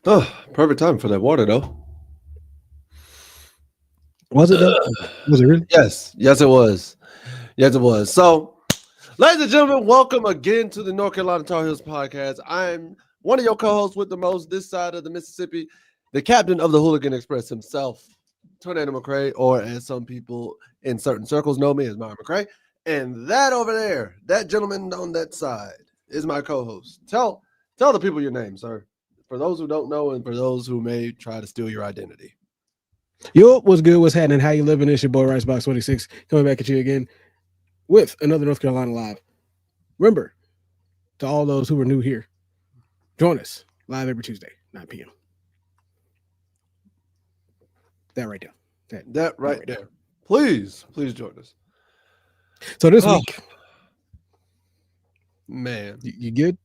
Oh, perfect time for that water, though. Was it though? Was it really? Yes, it was. Yes, it was. So, ladies and gentlemen, welcome again to the North Carolina Tar Heels podcast. I'm one of your co-hosts with the most this side of the Mississippi, the captain of the Hooligan Express himself, Tornado McCray, or as some people in certain circles know me as Myron McCray. And that over there, that gentleman on that side, is my co-host. Tell the people your name, sir. For those who don't know, and for those who may try to steal your identity. Yo, what's good? What's happening? How you living? It's your boy Ricebox 26 coming back at you again with another North Carolina Live. Remember, to all those who are new here, join us live every Tuesday, 9 p.m. That right there. That right there. Please join us. So this week, man, you good?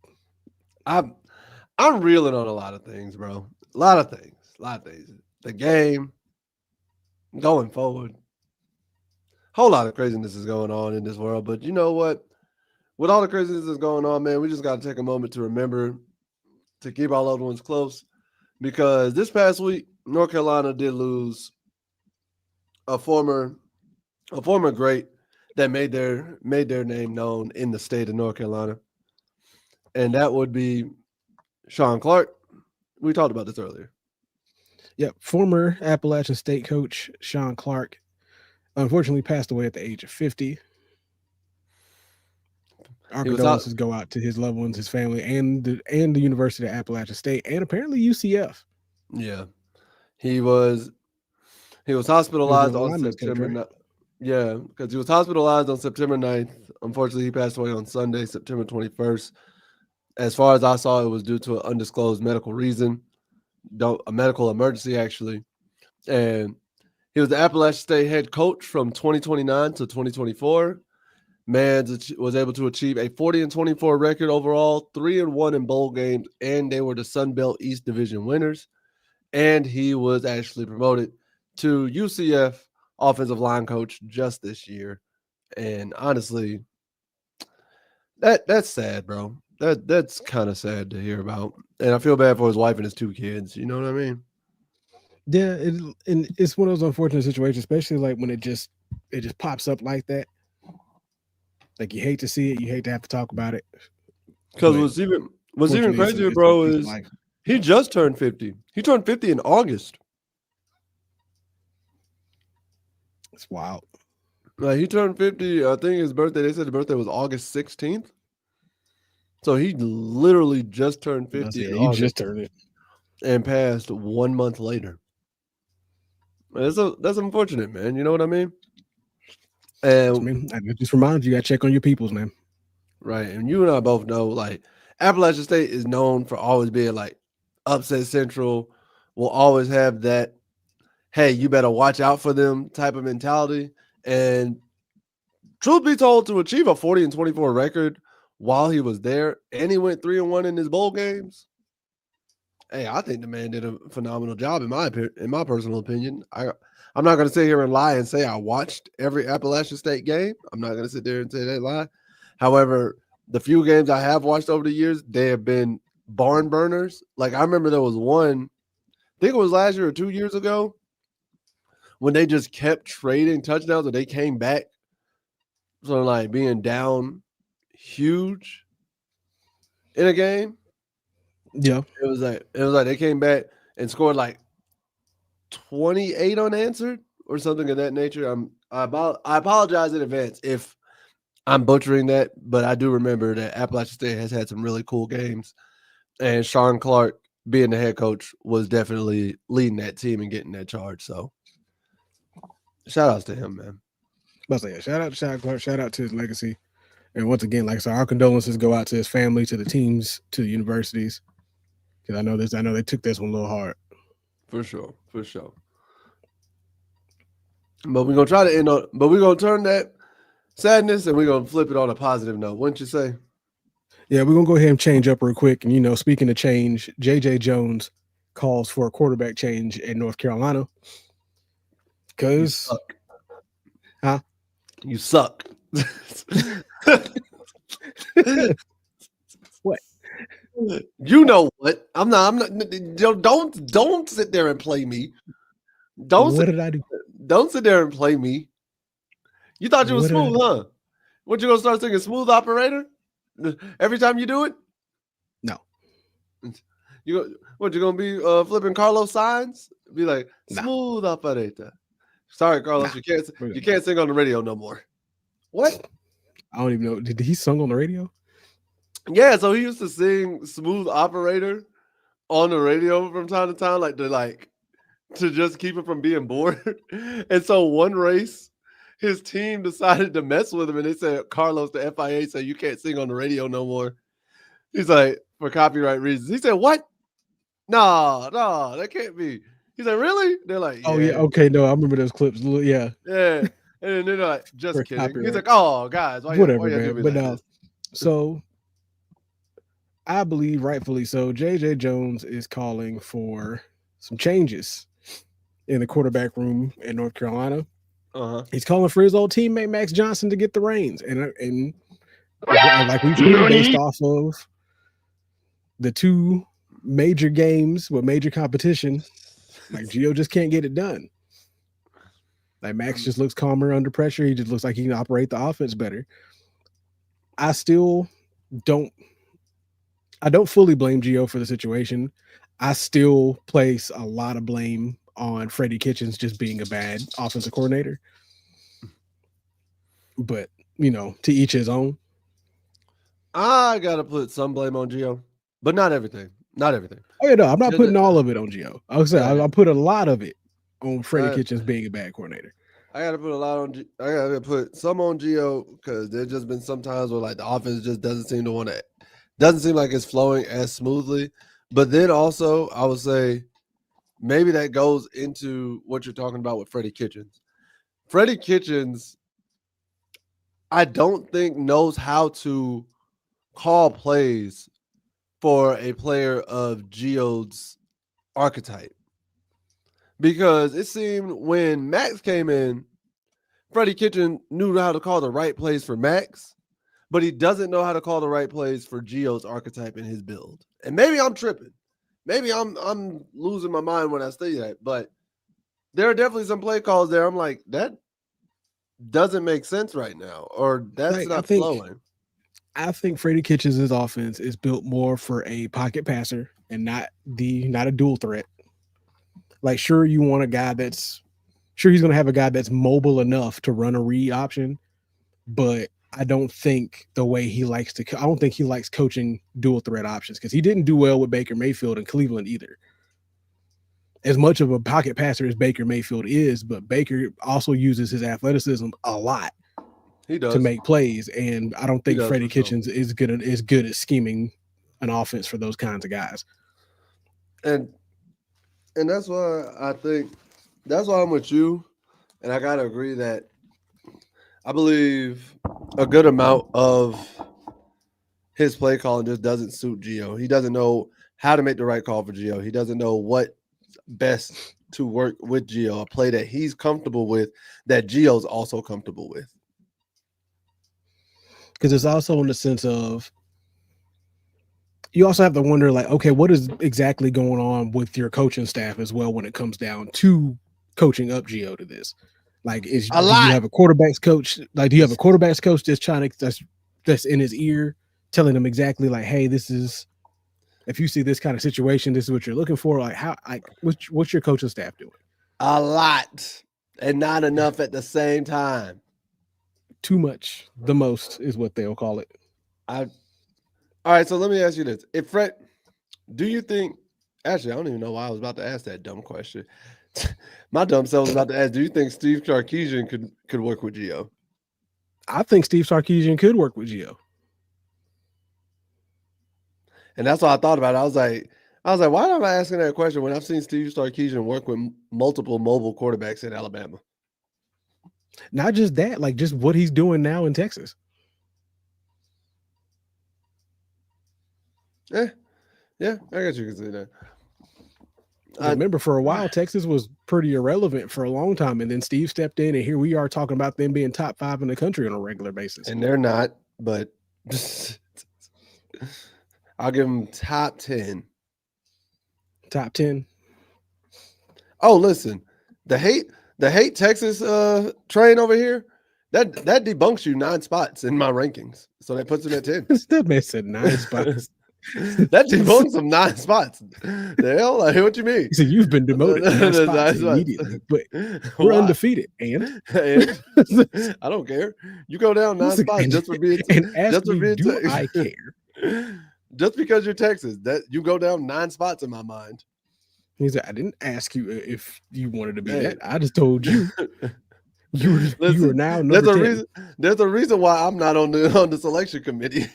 I'm reeling on a lot of things, bro. A lot of things. The game, going forward. Whole lot of craziness is going on in this world. But you know what? With all the craziness that's going on, man, we just got to take a moment to remember to keep our loved ones close. Because this past week, North Carolina did lose a former great that made their name known in the state of North Carolina. And that would be Sean Clark. We talked about this earlier. Yep, former Appalachian State coach Sean Clark unfortunately passed away at the age of 50. Our condolences go out to his loved ones, his family, and the University of Appalachian State, and apparently UCF. Yeah, he was hospitalized on September. Yeah, because he was hospitalized on September 9th. Unfortunately, he passed away on Sunday, September 21st. As far as I saw, it was due to an undisclosed medical reason, a medical emergency actually, and he was the Appalachian State head coach from 2029 to 2024. Man was able to achieve a 40-24 record overall, 3-1 in bowl games, and they were the Sun Belt East Division winners. And he was actually promoted to UCF offensive line coach just this year. And honestly, that's sad, bro. That's kind of sad to hear about. And I feel bad for his wife and his 2 kids. You know what I mean? Yeah, and it's one of those unfortunate situations, especially like when it just pops up like that. Like you hate to see it, you hate to have to talk about it. Because what's even crazier, bro, is he just turned 50. He turned 50 in August. It's wild. Like he turned 50. I think his birthday. They said his birthday was August 16th. So he literally just turned 50. He just turned it, and passed 1 month later. That's unfortunate, man. You know what I mean? And I just remind you, got to check on your peoples, man. Right, and you and I both know, like Appalachian State is known for always being like upset central. Will always have that, hey, you better watch out for them type of mentality. And truth be told, to achieve a 40-24 record while he was there, and he went 3-1 in his bowl games. Hey, I think the man did a phenomenal job in my personal opinion. I'm not going to sit here and lie and say I watched every Appalachian State game. I'm not going to sit there and say that lie. However, the few games I have watched over the years, they have been barn burners. Like I remember there was one, I think it was last year or 2 years ago, when they just kept trading touchdowns and they came back from like being down huge in a game. Yeah. It was like they came back and scored like 28 unanswered or something of that nature. I apologize in advance if I'm butchering that, but I do remember that Appalachian State has had some really cool games, and Sean Clark, being the head coach, was definitely leading that team and getting that charge. So, shout outs to him, man. Shout out to Sean Clark. Shout out to his legacy, and once again, like I said, our condolences go out to his family, to the teams, to the universities. Because I know they took this one a little hard. For sure. But we're gonna try to but we're gonna turn that sadness and we're gonna flip it on a positive note, wouldn't you say? Yeah, we're gonna go ahead and change up real quick. And speaking of change, JJ Jones calls for a quarterback change in North Carolina. Because You suck. What? You know what? I'm I'm not. Don't sit there and play me. Don't What sit, did I do? don't sit there and play me. You thought you was What did I smooth, do? huh? What you gonna start singing "Smooth Operator" every time you do it? No, You gonna be flipping Carlos signs? Be like nah, "Smooth Operator." Sorry, nah. Carlos, We're you good. can't sing on the radio no more. What? I don't even know. Did he sung on the radio? Yeah, so he used to sing "Smooth Operator" on the radio from time to time, to just keep it from being bored. And so one race, his team decided to mess with him, and they said, Carlos, the FIA said you can't sing on the radio no more. He's like, for copyright reasons. He said, what? No, that can't be. He's like, really? They're like, Oh yeah. yeah, Okay. No, I remember those clips. Yeah, yeah. And then they're like, just for kidding. He's copyright. like, oh, guys, why Whatever, you do man. me But like no. this? So I believe rightfully so. JJ Jones is calling for some changes in the quarterback room in North Carolina. Uh-huh. He's calling for his old teammate Max Johnson to get the reins, and like we've seen, based off of the two major games with major competition, like Gio just can't get it done. Like Max just looks calmer under pressure. He just looks like he can operate the offense better. I still don't. I don't fully blame Gio for the situation. I still place a lot of blame on Freddie Kitchens just being a bad offensive coordinator. But to each his own. I gotta put some blame on Gio, but not everything. Not everything. Oh yeah, no, I'm not Yeah, putting all of it on Gio. I would say yeah, yeah. I put a lot of it on Freddie I, Kitchens being a bad coordinator. I gotta put a lot on. I gotta put some on Gio because there's just been some times where the offense just doesn't seem like it's flowing as smoothly. But then also, I would say maybe that goes into what you're talking about with Freddie Kitchens. Freddie Kitchens, I don't think knows how to call plays for a player of Gio's archetype because it seemed when Max came in, Freddie Kitchen knew how to call the right plays for Max, but he doesn't know how to call the right plays for Gio's archetype in his build. And maybe I'm tripping. Maybe I'm losing my mind when I say that, but there are definitely some play calls there. I'm like, that doesn't make sense right now, or that's Like not flowing. I think Freddie Kitchens' offense is built more for a pocket passer and not a dual threat. Like, sure, you want a guy he's going to have a guy that's mobile enough to run a read option, but I don't think the way he likes to. I don't think he likes coaching dual threat options because he didn't do well with Baker Mayfield in Cleveland either. As much of a pocket passer as Baker Mayfield is, but Baker also uses his athleticism a lot He to does. make plays, and I don't He think does Freddie for sure. Kitchens is good at scheming an offense for those kinds of guys. And that's why I'm with you. And I gotta agree that I believe a good amount of his play calling just doesn't suit Gio. He doesn't know how to make the right call for Gio. He doesn't know what best to work with Gio, a play that he's comfortable with, that Gio's also comfortable with. Because it's also in the sense of you also have to wonder, like, okay, what is exactly going on with your coaching staff as well when it comes down to coaching up Gio to this? Like, do you have a quarterbacks coach? Like, do you have a quarterbacks coach that's trying to that's in his ear, telling him exactly like, hey, this is if you see this kind of situation, this is what you're looking for. Like, what's your coaching staff doing? A lot and not enough at the same time. Too much, the most is what they'll call it. All right, so let me ask you this. Do you think actually I don't even know why I was about to ask that dumb question. My dumb self was about to ask, do you think Steve Sarkisian could work with Gio? I think Steve Sarkisian could work with Gio. And that's what I thought about it. I was like, why am I asking that question when I've seen Steve Sarkisian work with multiple mobile quarterbacks in Alabama? Not just that, like just what he's doing now in Texas. Yeah, I guess you can say that. Remember, for a while, Texas was pretty irrelevant for a long time, and then Steve stepped in, and here we are talking about them being top 5 in the country on a regular basis. And they're not, but I'll give them top 10. Top 10. Oh, listen, the hate Texas train over here, that debunks you 9 spots in my rankings. So that puts him at 10. That man said 9 spots. That debunks him 9 spots. The hell? Like, what you mean? So you've been demoted 9 The spots 9 spots. immediately, but we're Why? undefeated. And And I don't care. You go down 9 spots just for being and ask just for me, being do Texas. I care? Just because you're Texas, that you go down 9 spots in my mind. He said, I didn't ask you if you wanted to be Hey. that. I just told you. You are now number there's a 10. reason. There's a reason why I'm not on the selection committee.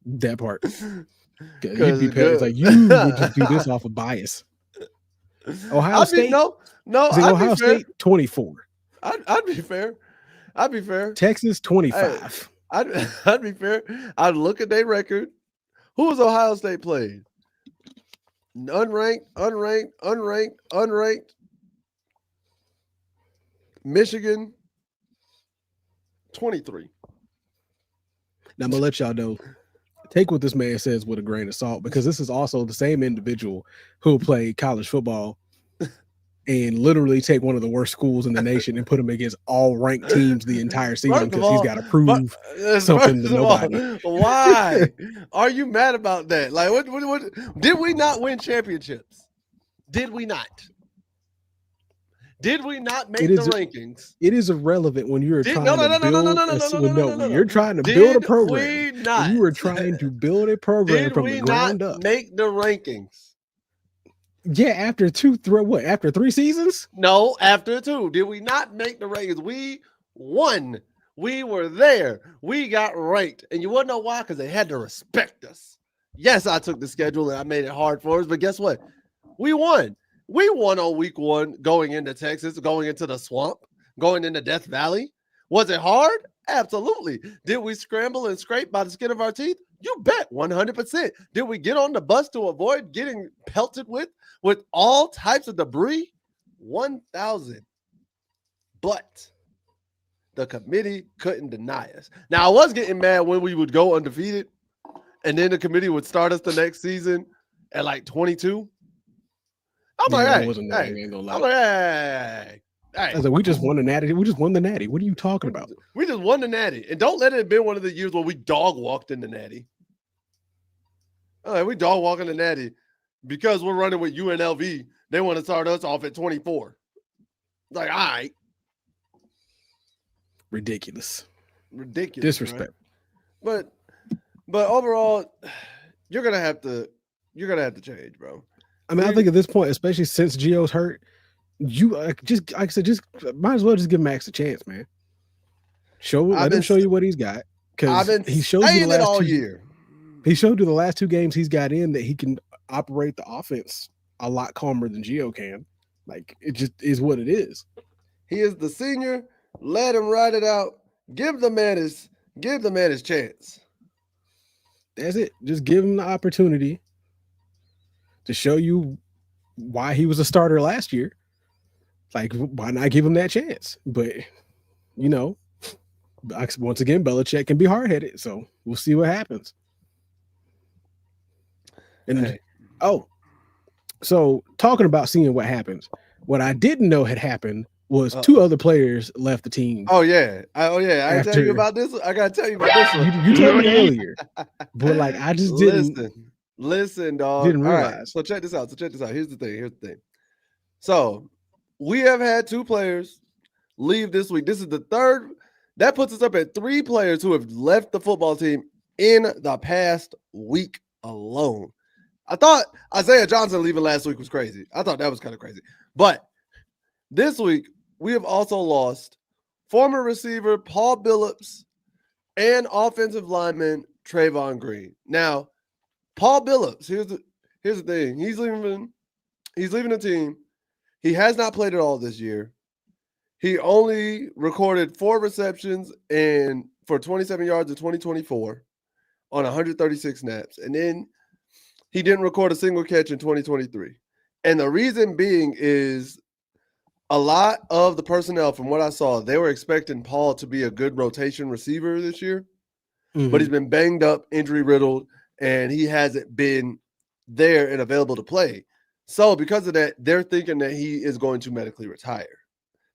That part. You'd be petty. It's like you would just do this off of bias. Ohio State. No. Ohio State 24. I'd be fair. I'd be fair. Texas 25. I'd be fair. I'd look at their record. Who has Ohio State played? Unranked. Michigan 23. Now I'm gonna let y'all know. Take what this man says with a grain of salt, because this is also the same individual who played college football and literally take one of the worst schools in the nation and put him against all ranked teams the entire season because he's got to prove something to nobody. Why are you mad about that? Like, what did we not win championships? Did we not? Did we not make the rankings? It is irrelevant when you're trying to build. You're trying to build a program. You are trying to build a program from the ground up. Make the rankings. Yeah, after 3 seasons? No, after 2. Did we not make the rankings? We won. We were there. We got ranked. And you want to know why? Because they had to respect us. Yes, I took the schedule and I made it hard for us, but guess what? We won. We won on week 1 going into Texas, going into the swamp, going into Death Valley. Was it hard? Absolutely. Did we scramble and scrape by the skin of our teeth? You bet, 100%. Did we get on the bus to avoid getting pelted with all types of debris? 1,000. But the committee couldn't deny us. Now, I was getting mad when we would go undefeated, and then the committee would start us the next season at like 22. I'm like, hey, I was like, we just won the natty. We just won the natty. What are you talking about? We just won the natty. And don't let it have been one of the years where we dog walked in the natty. All right, we dog walking the natty because we're running with UNLV. They want to start us off at 24. Like, all right. Ridiculous. Disrespect. Disrespect. Right? But overall, you're gonna have to change, bro. I mean, I think at this point, especially since Gio's hurt, you just like I said, just might as well just give Max a chance, man. Let him show you what he's got, because he showed you the last all year. He showed you the last 2 games he's got in that he can operate the offense a lot calmer than Gio can. Like, it just is what it is. He is the senior. Let him ride it out. Give the man his chance. That's it. Just give him the opportunity to show you why he was a starter last year. Like, why not give him that chance? But, once again, Belichick can be hard-headed, so we'll see what happens. And so talking about seeing what happens, what I didn't know had happened was 2 other players left the team. Oh yeah. I tell you about this. I gotta tell you about this one. You told me earlier, but like I just didn't listen, dog. Didn't realize. All right, so check this out. Here's the thing. So we have had 2 players leave this week. This is the 3rd. That puts us up at 3 players who have left the football team in the past week alone. I thought Isaiah Johnson leaving last week was crazy. I thought that was kind of crazy. But this week, we have also lost former receiver Paul Billups and offensive lineman Trayvon Green. Now, Paul Billups, here's the thing. He's leaving the team. He has not played at all this year. He only recorded 4 receptions and for 27 yards in 2024 on 136 snaps. And then he didn't record a single catch in 2023. And the reason being is a lot of the personnel, from what I saw, they were expecting Paul to be a good rotation receiver this year. Mm-hmm. But he's been banged up, injury riddled, and he hasn't been there and available to play. So because of that, they're thinking that he is going to medically retire.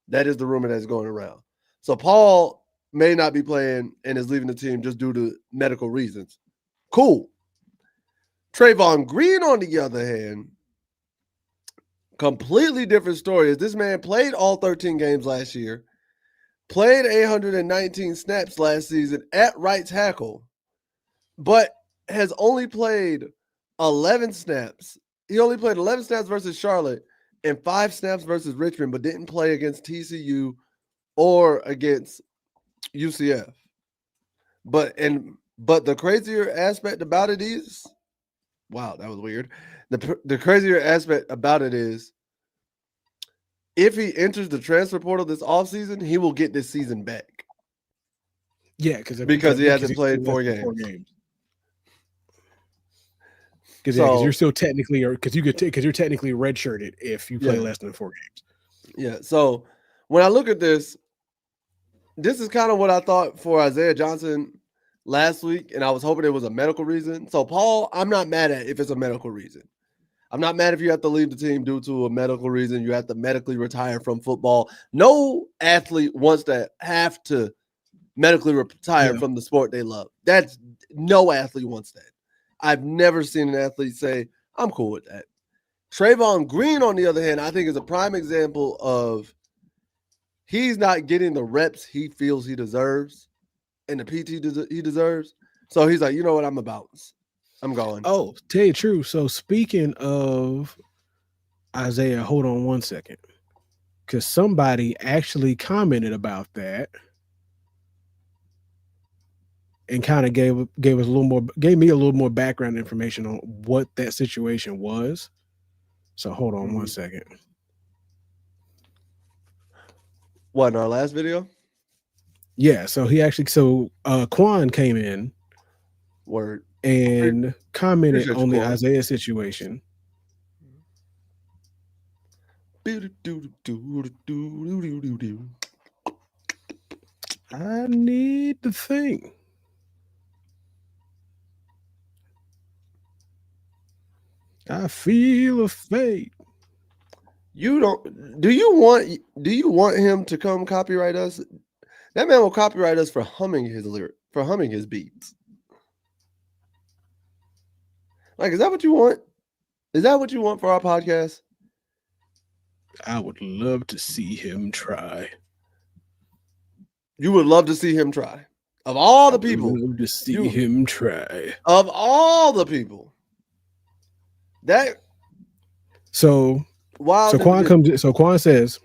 That is the rumor that's going around. So Paul may not be playing and is leaving the team just due to medical reasons. Cool. Trayvon Green, on the other hand, completely different story. Is this man played all 13 games last year, played 819 snaps last season at right tackle, but has only played 11 snaps. He only played 11 snaps versus Charlotte and 5 snaps versus Richmond, but didn't play against TCU or against UCF. But the crazier aspect about it is, wow, that was weird. The crazier aspect about it is, if he enters the transfer portal this offseason, he will get this season back. Yeah, because he hasn't played 4 games. Because you're still technically, or because you're technically redshirted if you play less than 4 games. Yeah. So when I look at this is kind of what I thought for Isaiah Johnson last week, and I was hoping it was a medical reason. So Paul, I'm not mad at if it's a medical reason. I'm not mad if you have to leave the team due to a medical reason. You have to medically retire from football. No athlete wants to have to medically retire from the sport they love. That's no athlete wants that. I've never seen an athlete say, I'm cool with that. Trayvon Green, on the other hand, I think is a prime example of he's not getting the reps he feels he deserves and the PT he deserves. So he's like, you know what? I'm a bounce. I'm going. Oh, tell you the truth. So speaking of Isaiah, hold on one second. Because somebody actually commented about that and kind of gave us gave me a little more background information on what that situation was. So hold on one second. What, in our last video? Yeah, so Quan came in and commented on the Isaiah situation. I need the thing. I feel a fate. You don't. Do you want him to come copyright us? That man will copyright us for humming his beats. Like, is that what you want? Is that what you want for our podcast? I would love to see him try. You would love to see him try. Of all the people, love to see him try. Of all the people, So Quan says,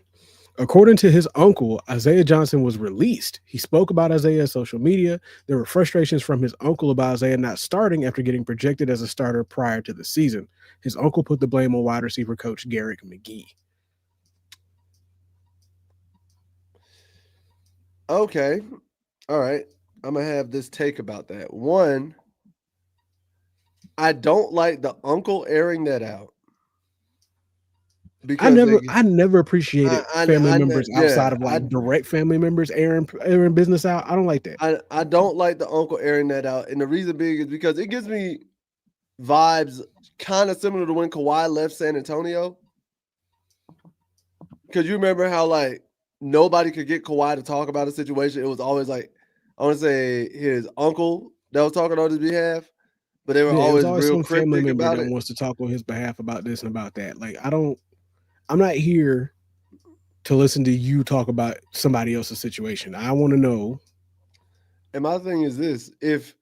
according to his uncle, Isaiah Johnson was released. He spoke about Isaiah's social media. There were frustrations from his uncle about Isaiah not starting after getting projected as a starter prior to the season. His uncle put the blame on wide receiver coach Garrick McGee. Okay. All right. I'm going to have this take about that. One, I don't like the uncle airing that out. Because I never appreciated family members outside of direct family members airing business out. I don't like that. I don't like the uncle airing that out. And the reason being is because it gives me vibes kind of similar to when Kawhi left San Antonio. Because you remember how nobody could get Kawhi to talk about a situation. It was always I want to say his uncle that was talking on his behalf, but they were always real some family cryptic member about that it. Wants to talk on his behalf about this and about that. I'm not here to listen to you talk about somebody else's situation. I want to know. And my thing is this: if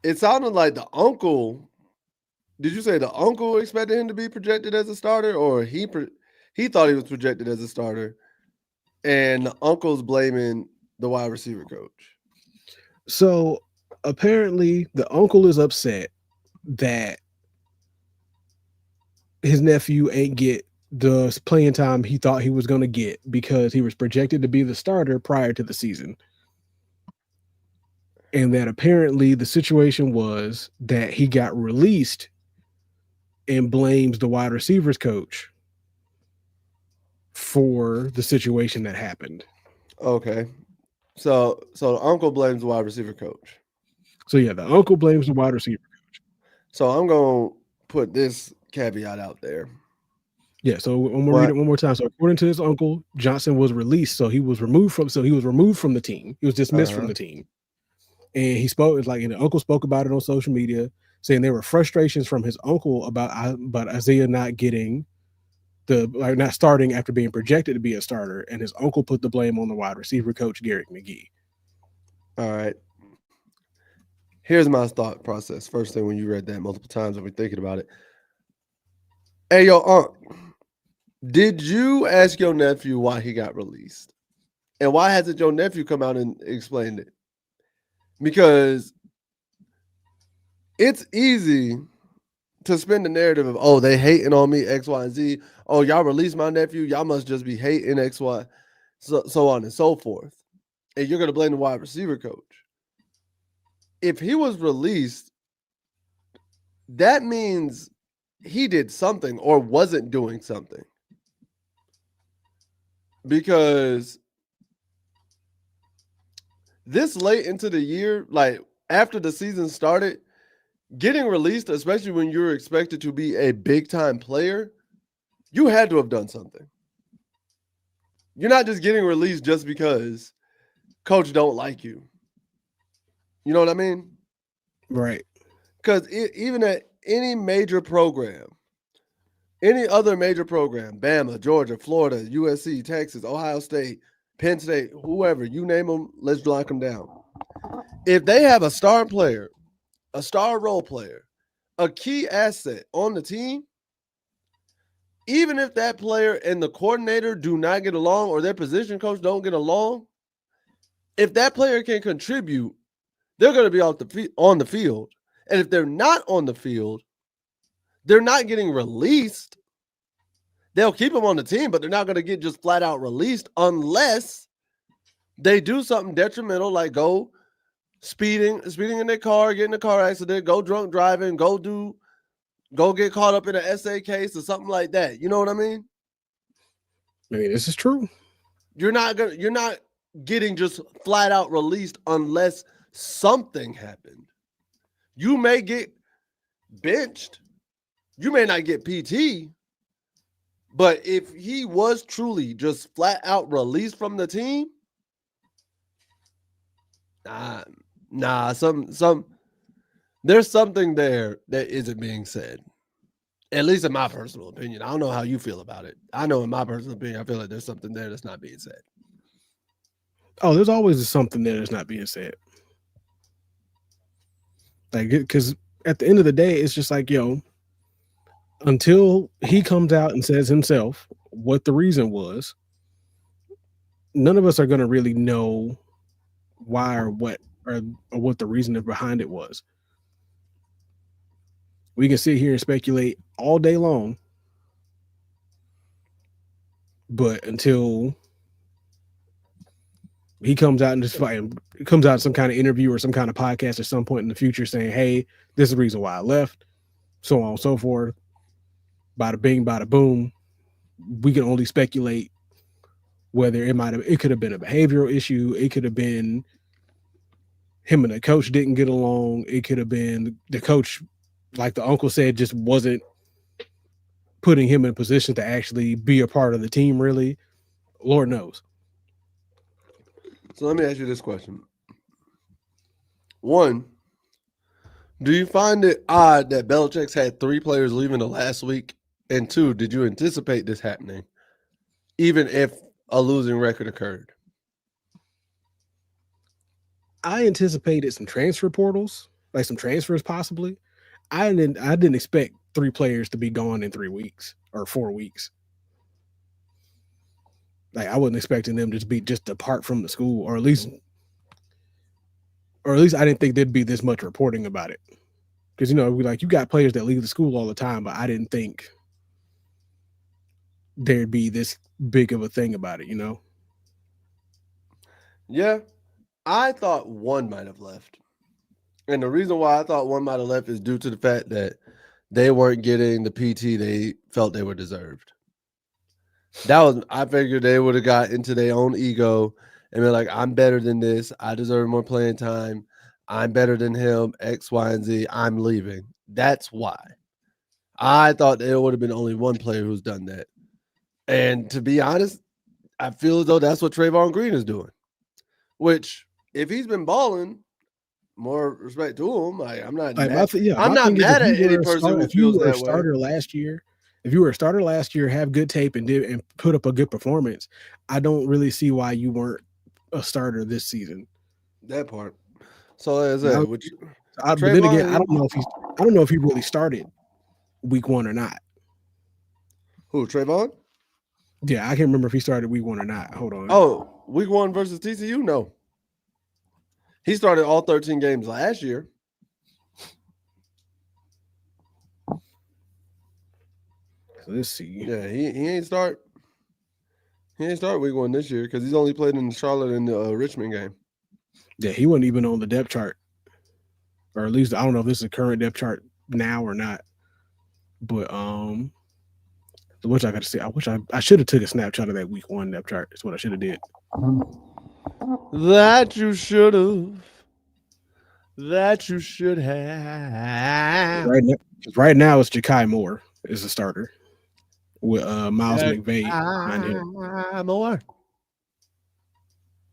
it sounded like the uncle, did you say the uncle expected him to be projected as a starter, or he thought he was projected as a starter, and the uncle's blaming the wide receiver coach? So apparently, the uncle is upset that his nephew ain't get the playing time he thought he was going to get because he was projected to be the starter prior to the season. And that apparently the situation was that he got released and blames the wide receivers coach for the situation that happened. Okay. So the uncle blames the wide receiver coach. So yeah, the uncle blames the wide receiver coach. So I'm going to put this caveat out there. Yeah, so I'm gonna read What? it one more time. So according to his uncle, Johnson was released. He was removed from the team. He was dismissed from Uh-huh. the team. And he spoke, it's like, and the uncle spoke about it on social media, saying there were frustrations from his uncle about Isaiah not getting not starting after being projected to be a starter, and his uncle put the blame on the wide receiver coach Garrett McGee. All right. Here's my thought process. First thing when you read that multiple times and we're thinking about it. Hey, yo, did you ask your nephew why he got released? And why hasn't your nephew come out and explained it? Because it's easy to spin the narrative of, oh, they hating on me, X, Y, and Z. Oh, y'all released my nephew. Y'all must just be hating X, Y, so on and so forth. And you're going to blame the wide receiver coach. If he was released, that means he did something or wasn't doing something. Because this late into the year, like after the season started, getting released, especially when you're expected to be a big time player, you had to have done something. You're not just getting released just because coach don't like you. You know what I mean? Right. Because even at any major program, any other major program, Bama, Georgia, Florida, USC, Texas, Ohio State, Penn State, whoever, you name them, let's lock them down. If they have a star player, a star role player, a key asset on the team, even if that player and the coordinator do not get along or their position coach don't get along, if that player can contribute, they're going to be on the field. And if they're not on the field, they're not getting released. They'll keep them on the team, but they're not going to get just flat out released unless they do something detrimental, like go speeding in their car, get in a car accident, go drunk driving, go get caught up in an SA case or something like that. You know what I mean? I mean, this is true. You're not getting just flat out released unless something happened. You may get benched. You may not get PT. But if he was truly just flat out released from the team, some there's something there that isn't being said. At least in my personal opinion. I don't know how you feel about it. I know in my personal opinion, I feel like there's something there that's not being said. Oh, there's always something there that's not being said. Like, because at the end of the day, it's just like, yo, until he comes out and says himself what the reason was, none of us are going to really know why or what the reason behind it was. We can sit here and speculate all day long, but until he comes out and just comes out in some kind of interview or some kind of podcast at some point in the future saying, "Hey, this is the reason why I left," so on and so forth. Bada bing, bada boom. We can only speculate whether it could have been a behavioral issue. It could have been him and the coach didn't get along. It could have been the coach, like the uncle said, just wasn't putting him in a position to actually be a part of the team. Really, Lord knows. So let me ask you this question. One, do you find it odd that Belichick's had 3 players leaving the last week? And 2, did you anticipate this happening, even if a losing record occurred? I anticipated some transfer portals, like some transfers possibly. I didn't expect 3 players to be gone in 3 weeks or 4 weeks. Like I wasn't expecting them to be just depart from the school, or at least I didn't think there'd be this much reporting about it. Because you got players that leave the school all the time, but I didn't think there'd be this big of a thing about it. Yeah, I thought one might have left. And the reason why I thought one might have left is due to the fact that they weren't getting the PT they felt they were deserved. I figured they would have got into their own ego and be like, I'm better than this. I deserve more playing time. I'm better than him, X, Y, and Z. I'm leaving. That's why. I thought there would have been only one player who's done that. And to be honest, I feel as though that's what Trayvon Green is doing. Which, if he's been balling, more respect to him. I'm not Like mad. I'm my not thing is, mad at any person who if you feels were a that way. starter last year, have good tape and put up a good performance, I don't really see why you weren't a starter this season. That part. So like I Now, said, which but then again, Trayvon, I don't know if he really started week one or not. who Trayvon? Yeah, I can't remember if he started week one or not. Hold on. Oh, week 1 versus TCU? No. He started all 13 games last year. Let's see. Yeah, he ain't start. He ain't start week 1 this year because he's only played in the Charlotte and the Richmond game. Yeah, he wasn't even on the depth chart, or at least I don't know if this is a current depth chart now or not. But which I got to say, I should have took a snapshot of that week one depth chart. That's what I should have did. That you should have. That you should have. Right now it's Ja'Kai Moore is the starter with Miles McVay behind him. More.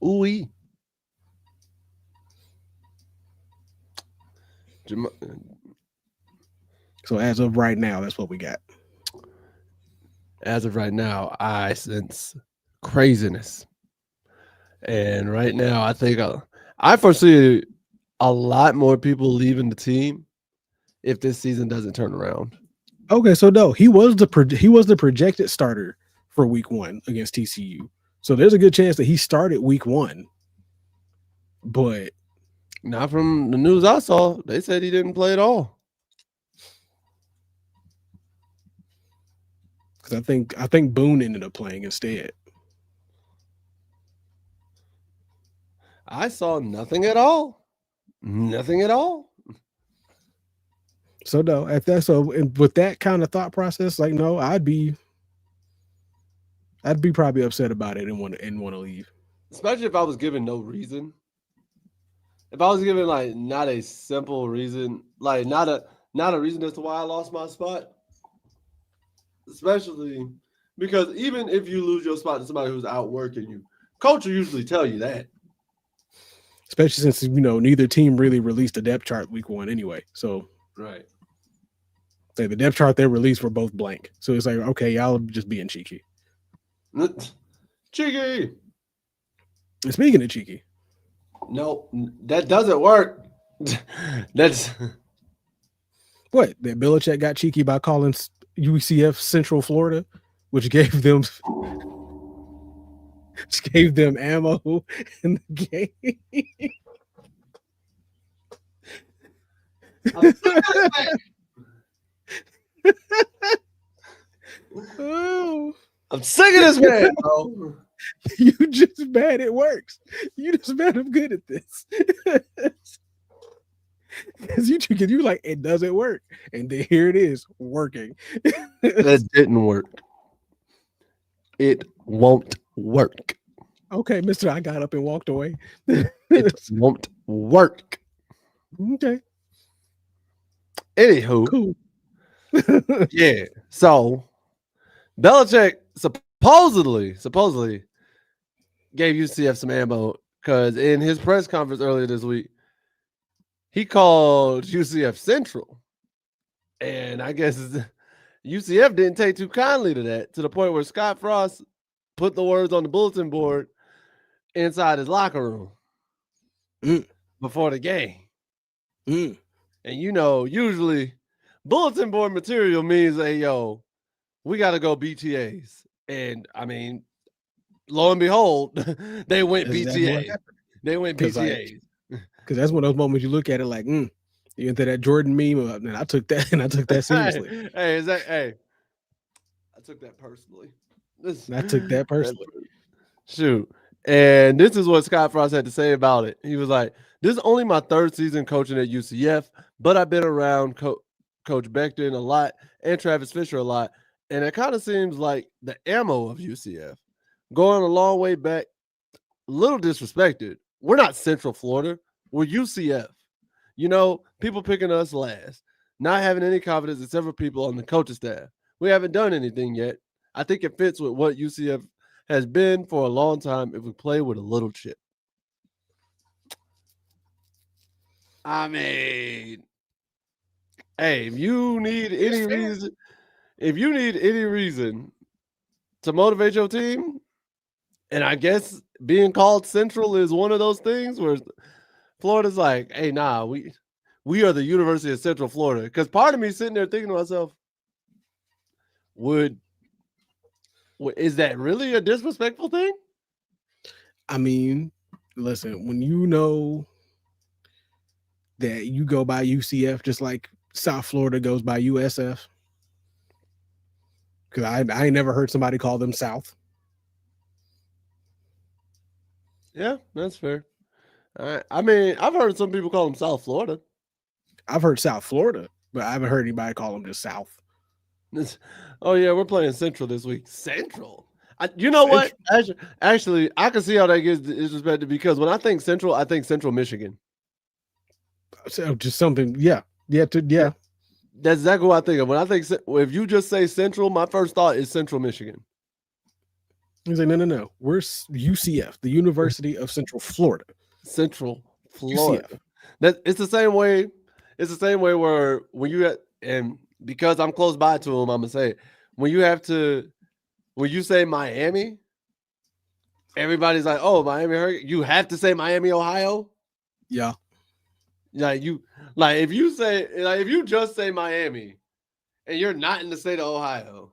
Ooh. So as of right now, that's what we got. As of right now, I sense craziness. And right now, I think I foresee a lot more people leaving the team if this season doesn't turn around. Okay, so no, he was the projected starter for week one against TCU. So there's a good chance that he started week one. But not from the news I saw. They said he didn't play at all. Because I think Boone ended up playing instead. I saw nothing at all. Nothing at all. So no, if that's so with that kind of thought process, like no, I'd be probably upset about it and want to leave. Especially if I was given no reason. If I was given like not a simple reason, like not a reason as to why I lost my spot. Especially because even if you lose your spot to somebody who's outworking you, coach will usually tell you that. Especially since neither team really released a depth chart week one anyway. So right. Say the depth chart they released were both blank. So it's like, okay, y'all just being cheeky. Cheeky. And speaking of cheeky. No, that doesn't work. That's what? That Belichick got cheeky by calling UCF Central Florida, which gave them ammo in the game. I'm sick of this man, bro. You just bad it works. You just bad I'm good at this. Because you like it doesn't work. And then here it is working. That didn't work. It won't work. Okay, mister, I got up and walked away. It won't work. Okay. Anywho. Cool. Yeah. So Belichick supposedly gave UCF some ammo because in his press conference earlier this week, he called UCF Central. And I guess UCF didn't take too kindly to that, to the point where Scott Frost put the words on the bulletin board inside his locker room before the game. And usually bulletin board material means, hey, yo, we got to go BTAs. And I mean, lo and behold, they went BTAs. They went BTAs. Because that's one of those moments you look at it like, you into that Jordan meme, and I took that seriously. Hey, I took that personally. I took that personally. Shoot. And this is what Scott Frost had to say about it. He was like, this is only my third season coaching at UCF, but I've been around Coach Becton a lot and Travis Fisher a lot. And it kind of seems like the ammo of UCF going a long way back, a little disrespected. We're not Central Florida. We're UCF. People picking us last, not having any confidence in several people on the coaching staff. We haven't done anything yet. I think it fits with what UCF has been for a long time if we play with a little chip. I mean, hey, It's fair. if you need any reason to motivate your team, and I guess being called Central is one of those things where Florida's like, hey, nah, we are the University of Central Florida. Because part of me sitting there thinking to myself, would is that really a disrespectful thing? I mean, listen, when you know that you go by UCF just like South Florida goes by USF, because I ain't never heard somebody call them South. Yeah, that's fair. I mean, I've heard some people call them South Florida. I've heard South Florida, but I haven't heard anybody call them just South. Oh yeah, we're playing Central this week. Central. You know what? Central. Actually, I can see how that gets disrespected because when I think Central, I think Central Michigan. So just something, yeah, yeah, Yeah, yeah. that's exactly what I think of. When I think if you just say Central, my first thought is Central Michigan. He's like, no. We're UCF, the University of Central Florida. Central Florida. UCF. That it's the same way. It's the same way where when you and because I'm close by to them, I'm gonna say it. When you say Miami, everybody's like, "Oh, Miami Hurricane." You have to say Miami, Ohio. Yeah. If you just say Miami and you're not in the state of Ohio.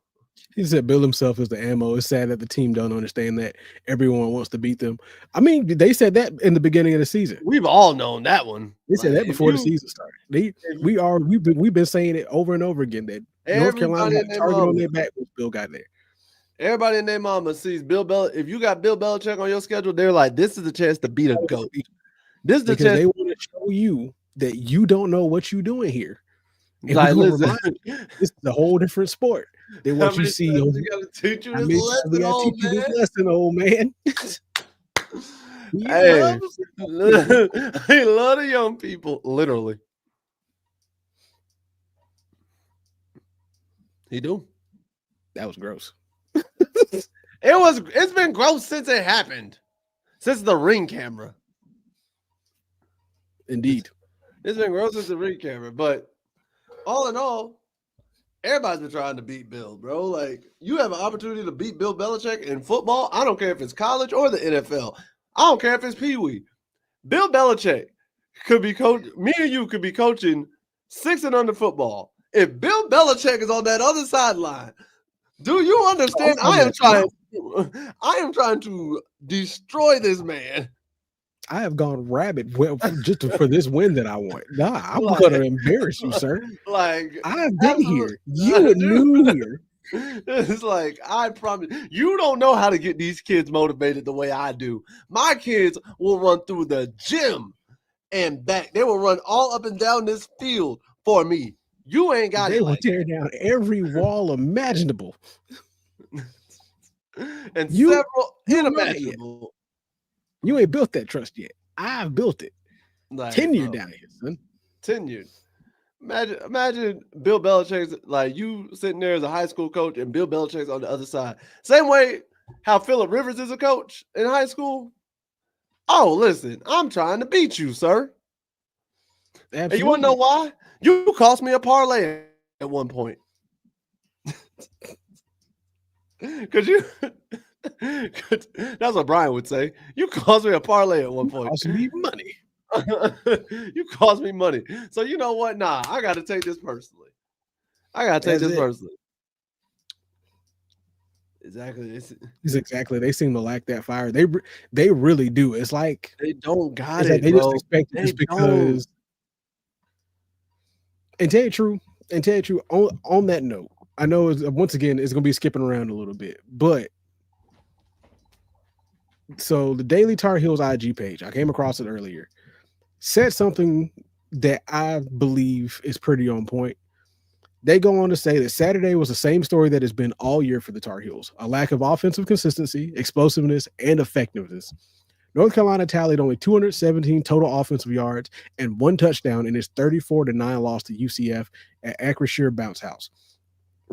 He said Bill himself is the ammo. It's sad that the team don't understand that everyone wants to beat them. I mean, they said that in the beginning of the season. We've all known that one. They said that before the season started. We've been saying it over and over again that North Carolina had a target on their back when Bill got there. Everybody in their mama sees Bill Belichick. If you got Bill Belichick on your schedule, they're like, this is a chance to beat a goat. This is the chance. They want to show you that you don't know what you're doing here. And like, listen, this is a whole different sport. They want you to see. We got to teach you this lesson, old man. Hey, he love the young people, literally. He do. That was gross. It's been gross since it happened. Since the Ring camera. Indeed. It's been gross since the Ring camera, but all in all, everybody's been trying to beat Bill, bro. Like, you have an opportunity to beat Bill Belichick in football. I don't care if it's college or the NFL. I don't care if it's Pee Wee. Bill Belichick could be me and you could be coaching 6 and under football. If Bill Belichick is on that other sideline, do you understand? I am trying to destroy this man. I have gone rabid just for this win that I want. Nah, I'm going to embarrass you, sir. Like, I've been here. You are new here. It's like, I promise you don't know how to get these kids motivated the way I do. My kids will run through the gym and back. They will run all up and down this field for me. You ain't got it. They will tear down every wall imaginable. And several unimaginable. You ain't built that trust yet. I've built it. Like, tenured down here, son. Tenured. Imagine Bill Belichick's like you sitting there as a high school coach and Bill Belichick's on the other side. Same way how Phillip Rivers is a coach in high school. Oh, listen, I'm trying to beat you, sir. Absolutely. And you want to know why? You cost me a parlay at one point. Because that's what Brian would say. You cost me a parlay at one point. Cost me money. You cost me money. So you know what? Nah, I got to take this personally. Personally. Exactly. It's exactly. They seem to lack that fire. They really do. It's like they don't got it. They just expect it just because. And tell you the truth, on that note, I know once again it's going to be skipping around a little bit, but so the Daily Tar Heels IG page, I came across it earlier, said something that I believe is pretty on point. They go on to say that Saturday was the same story that has been all year for the Tar Heels: a lack of offensive consistency, explosiveness, and effectiveness. North Carolina tallied only 217 total offensive yards and 1 touchdown in its 34-9 loss to UCF at Acrisure Bounce House.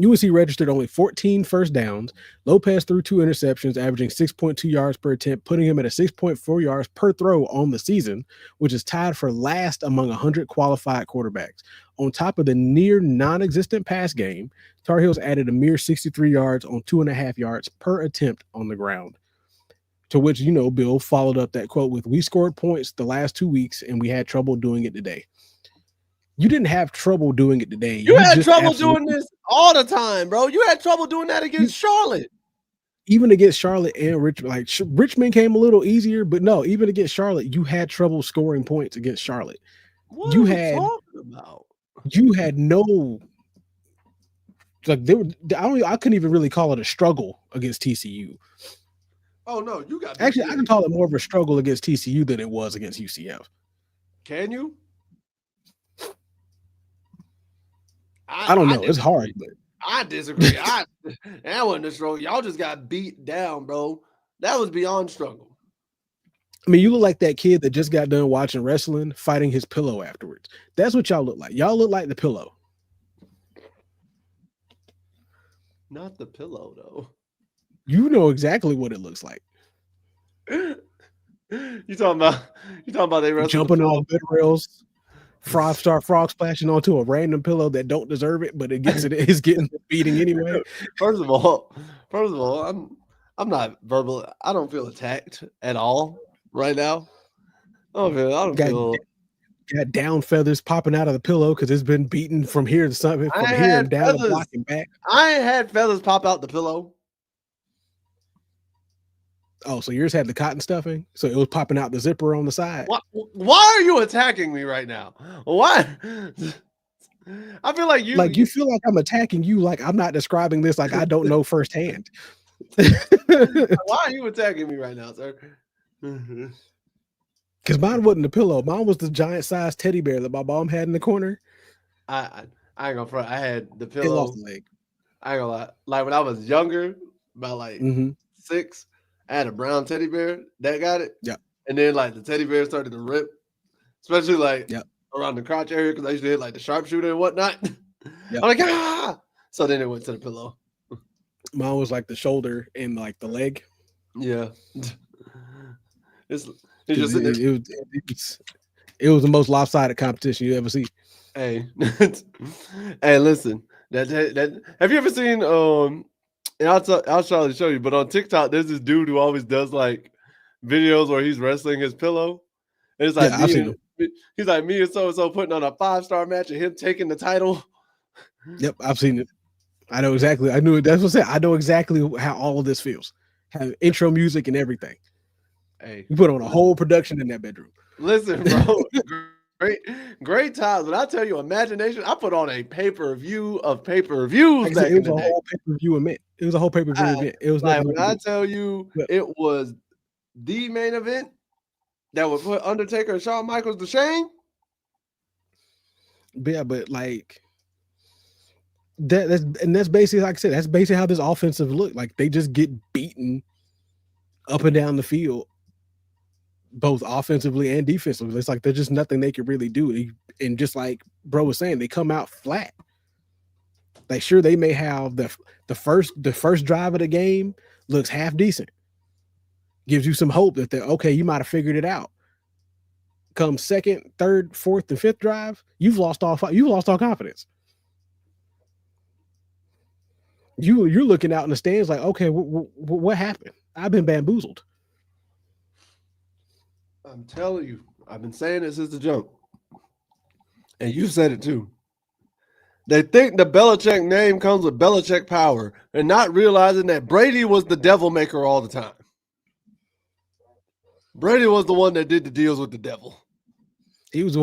UNC registered only 14 first downs. Lopez threw 2 interceptions, averaging 6.2 yards per attempt, putting him at a 6.4 yards per throw on the season, which is tied for last among 100 qualified quarterbacks. On top of the near non-existent pass game, Tar Heels added a mere 63 yards on 2.5 yards per attempt on the ground. To which, Bill followed up that quote with, "We scored points the last 2 weeks and we had trouble doing it today." You didn't have trouble doing it today. You had just trouble doing this all the time, bro. You had trouble doing that against Charlotte. Even against Charlotte and Richmond, like Richmond came a little easier, but no, even against Charlotte, you had trouble scoring points against Charlotte. What are you talking about? You had no, like, I couldn't even really call it a struggle against TCU. Oh no, you got actually. I can call it more of a struggle against TCU than it was against UCF. Can you? I don't know. It's hard, but I disagree. That wasn't a struggle. Y'all just got beat down, bro. That was beyond struggle. I mean, you look like that kid that just got done watching wrestling, fighting his pillow afterwards. That's what y'all look like. Y'all look like the pillow. Not the pillow, though. You know exactly what it looks like. You talking about they wrestle jumping off bed rails, start frog splashing onto a random pillow that don't deserve it, but it's getting the beating anyway. First of all, I'm not verbal. I don't feel attacked at all right now. I don't feel. Got down feathers popping out of the pillow because it's been beaten from here to something, from here and down the block and back. I ain't had feathers pop out the pillow. Oh, so yours had the cotton stuffing? So it was popping out the zipper on the side? Why are you attacking me right now? Why? I feel like you feel like I'm attacking you, like I'm not describing this like I don't know firsthand. Why are you attacking me right now, sir? Because mine wasn't the pillow. Mine was the giant-sized teddy bear that my mom had in the corner. I ain't gonna front. I had the pillow. It lost a leg. I ain't gonna lie. Like when I was younger, about like 6, I had a brown teddy bear that got it. Yeah. And then like the teddy bear started to rip, especially like around the crotch area because I used to hit like the sharpshooter and whatnot. Yep. I'm like, ah! So then it went to the pillow. Mine was like the shoulder and like the leg. Yeah. It was the most lopsided competition you ever see. Hey, hey, listen. That have you ever seen and I'll try to show you, but on TikTok there's this dude who always does like videos where he's wrestling his pillow. And it's like he's like me and so putting on a 5-star match and him taking the title. Yep, I've seen it. I know exactly. I knew it. That's what I said. I know exactly how all of this feels. Have intro music and everything. Hey, you put on a whole production in that bedroom. Listen, bro. Great times. When I tell you imagination, I put on a pay-per-view of pay-per-views. Like it was a whole pay-per-view event. It was a whole pay-per-view event. It was like when I tell you it was the main event that would put Undertaker and Shawn Michaels to shame. Yeah, but like that's basically, like I said, that's basically how this offensive look. Like they just get beaten up and down the field, both offensively and defensively. It's like there's just nothing they can really do. And just like bro was saying, they come out flat. Like sure, they may have the first drive of the game looks half decent, gives you some hope that they're okay. You might have figured it out. Come second, third, fourth, and fifth drive, you've lost all confidence. You're looking out in the stands like, okay, what happened? I've been bamboozled. I'm telling you, I've been saying this since the jump. And you said it too. They think the Belichick name comes with Belichick power and not realizing that Brady was the devil maker all the time. Brady was the one that did the deals with the devil. He was the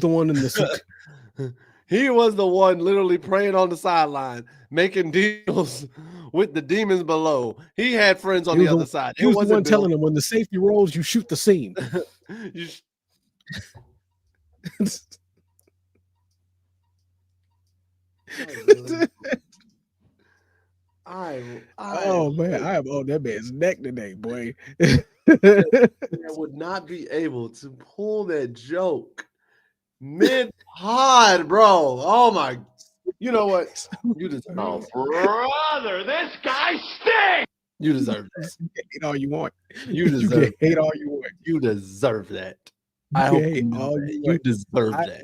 one in the suit. He was the one literally praying on the sideline, making deals with the demons below. He had friends on the other side. He was the one telling them when the safety rolls, you shoot the seam. Oh man, I am on that man's neck today, boy. I would not be able to pull that joke mid-pod, bro. Oh my! You know what? You deserve this. Brother, this guy stinks! You deserve that. You can hate all you want. You You deserve can hate all you want. You deserve that. You I can hope hate you know all that. you You want. deserve that.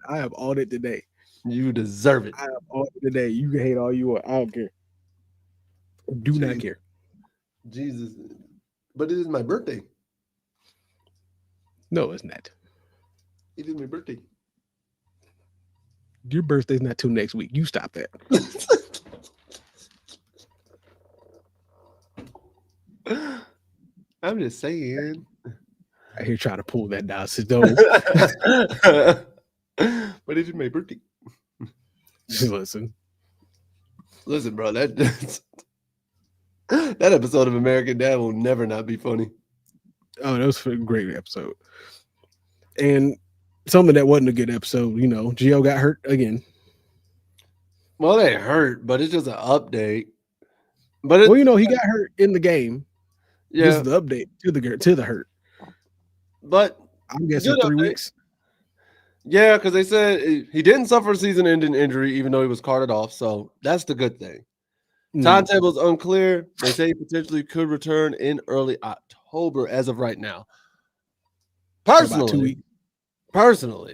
I have all it today. You deserve it. I have all it today. You can hate all you want. I don't care. Do not care. Jesus. But it is my birthday. No, it's not. It is my birthday. Your birthday's not till next week. You stop that. I'm just saying. I hear trying to pull that down. So don't But it is my birthday. just listen. Listen, bro, that episode of American Dad will never not be funny. Oh, that was a great episode. And something that wasn't a good episode, you know, Gio got hurt again. Well, they hurt, but it's just an update. But Well, you know, he got hurt in the game. This yeah, is the update to the hurt. but I'm guessing Good 3 update. weeks. yeah, because they said he didn't suffer a season-ending injury, even though he was carted off. So that's the good thing. Timetable is unclear. They say he potentially could return in early October as of right now. About 2 weeks. Personally,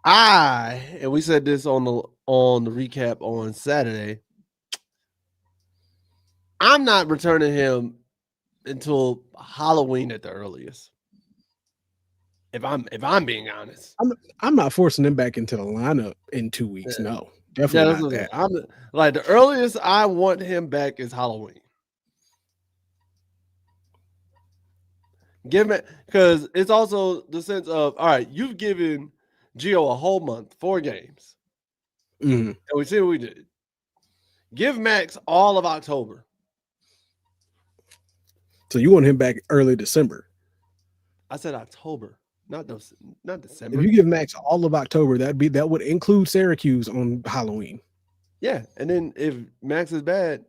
and we said this on the recap on Saturday. I'm not returning him until Halloween at the earliest. If I'm being honest. I'm not forcing him back into the lineup in 2 weeks. Yeah. No, definitely not that. I'm like the earliest I want him back is Halloween. Give it because it's also the sense of all right, you've given Gio a whole month, 4 games. Mhm. And we see what we did. Give Max all of October. So you want him back early December? I said October, not If December. you give Max all of October, that would include Syracuse on Halloween. Yeah, and then if Max is bad,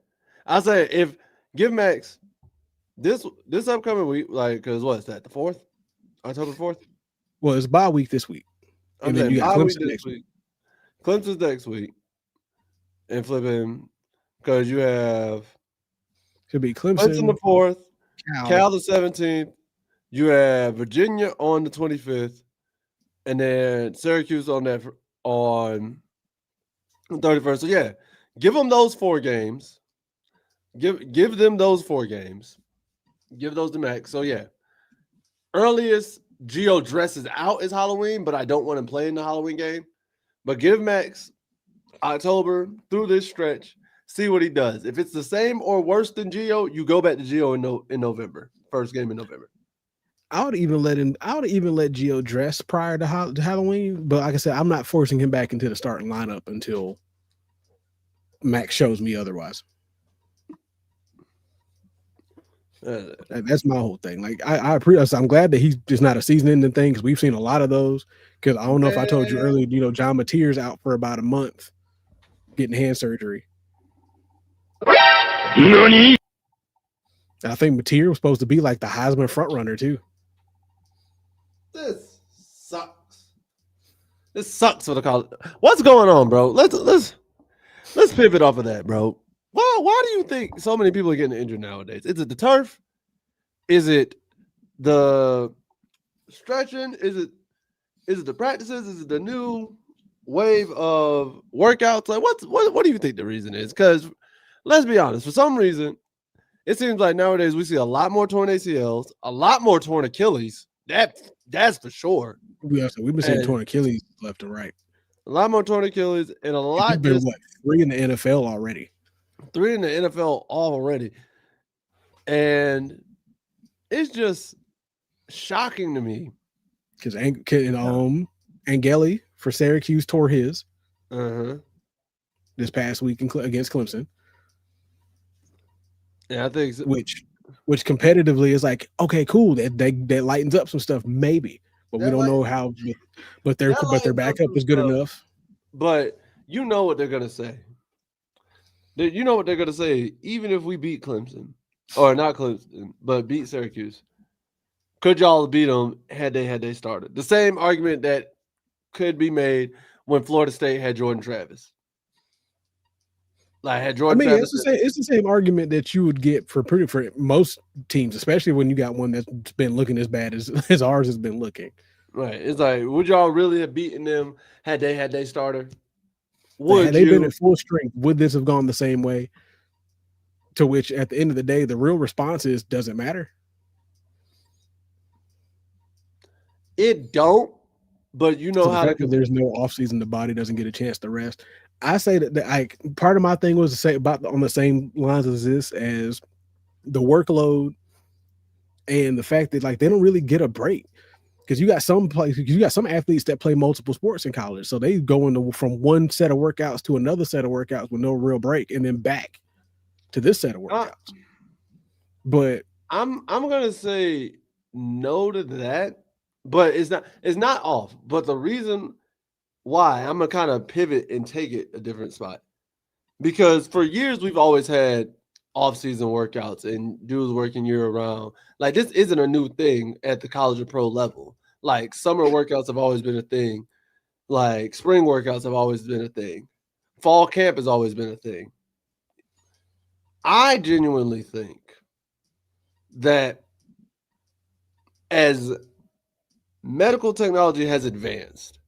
I say give Max this upcoming week, like because what's that, the 4th, October 4th? Well, it's bye week this week, I'm and then saying you got bye week Clemson this next week. week. Clemson's next week, and flipping because you have Should be Clemson the Clemson, 4th, Cal. Cal the 17th. You have Virginia on the 25th, and then Syracuse on the 31st. So yeah, give them those 4 games. Give them those 4 games. Give those to Max. So yeah, earliest Gio dresses out is Halloween, but I don't want him playing the Halloween game. But give Max October through this stretch. See what he does. If it's the same or worse than Gio, you go back to Gio in November. First game in November. I would even let Gio dress prior to Halloween, but like I said, I'm not forcing him back into the starting lineup until Max shows me otherwise. That's my whole thing. Like I'm glad that he's just not a season-ending thing because we've seen a lot of those. Because I don't know if I told you earlier, you know, John Mateer's out for about a month getting hand surgery. Nani? I think Mateer was supposed to be like the Heisman frontrunner too. This sucks. This sucks for the college. What's going on, bro? Let's pivot off of that, bro. Why do you think so many people are getting injured nowadays? Is it the turf? Is it the stretching? Is it the practices? Is it the new wave of workouts? Like what do you think the reason is? Because let's be honest, for some reason, it seems like nowadays we see a lot more torn ACLs, a lot more torn Achilles. That's for sure. We've been seeing torn Achilles left and right. A lot more torn Achilles and a lot. Been 3 in the NFL already. 3 in the NFL already. And it's just shocking to me. Because Angeli for Syracuse tore his this past week against Clemson. Yeah, I think so. Which competitively is like, okay, cool. That lightens up some stuff, maybe. But we don't know how. But their backup is good enough. But you know what they're gonna say. You know what they're gonna say. Even if we beat Clemson, or not Clemson, but beat Syracuse, could y'all beat them had they started? The same argument that could be made when Florida State had Jordan Travis. Like had I Jordan mean, Travis. it's the same argument that you would get for most teams, especially when you got one that's been looking as bad as ours has been looking. Right. It's like, would y'all really have beaten them had they starter? Like, had Would they been you? at full strength, would this have gone the same way? To which, at the end of the day, the real response is doesn't matter. It don't. But you know So the how to fact that compete. there's no offseason, the body doesn't get a chance to rest. I say that like part of my thing was to say about on the same lines as this as the workload and the fact that like they don't really get a break because you got some places, you got some athletes that play multiple sports in college, so they go into from one set of workouts to another set of workouts with no real break, and then back to this set of Uh, workouts. But I'm gonna say no to that, but it's not off. But the reason why I'm gonna kind of pivot and take it a different spot because for years we've always had off-season workouts and dudes working year round. Like this isn't a new thing at the college or pro level. Like summer workouts have always been a thing. Like spring workouts have always been a thing. Fall camp has always been a thing. I genuinely think that as medical technology has advanced,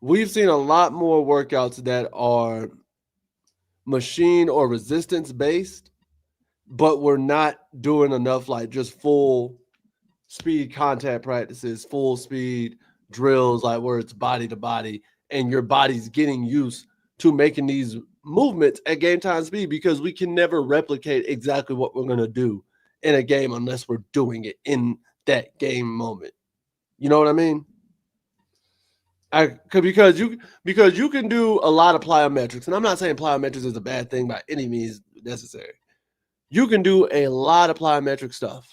we've seen a lot more workouts that are machine or resistance based, but we're not doing enough like just full speed contact practices, full speed drills, like where it's body to body, and your body's getting used to making these movements at game time speed because we can never replicate exactly what we're going to do in a game unless we're doing it in that game moment. You know what I mean? Because you can do a lot of plyometrics, and I'm not saying plyometrics is a bad thing by any means necessary. You can do a lot of plyometric stuff,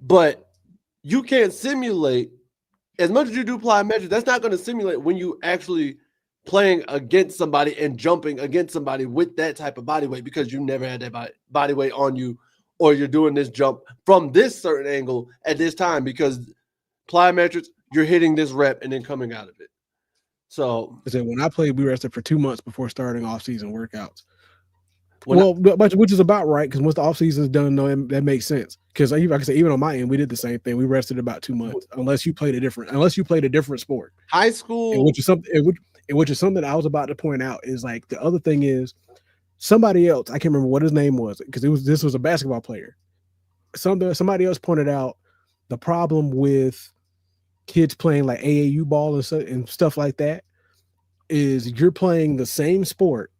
but you can't simulate as much as you do plyometrics. That's not going to simulate when you actually playing against somebody and jumping against somebody with that type of body weight because you never had that body weight on you, or you're doing this jump from this certain angle at this time because plyometrics, you're hitting this rep and then coming out of it. So I said when I played, we rested for 2 months before starting off-season workouts. But which is about right because once the offseason is done, though, that makes sense. Because like I said, even on my end, we did the same thing. We rested about 2 months, unless you played a different sport. High school, and which is something I was about to point out is like the other thing is somebody else. I can't remember what his name was because this was a basketball player. Somebody else pointed out the problem with kids playing like AAU ball and stuff like that is you're playing the same sport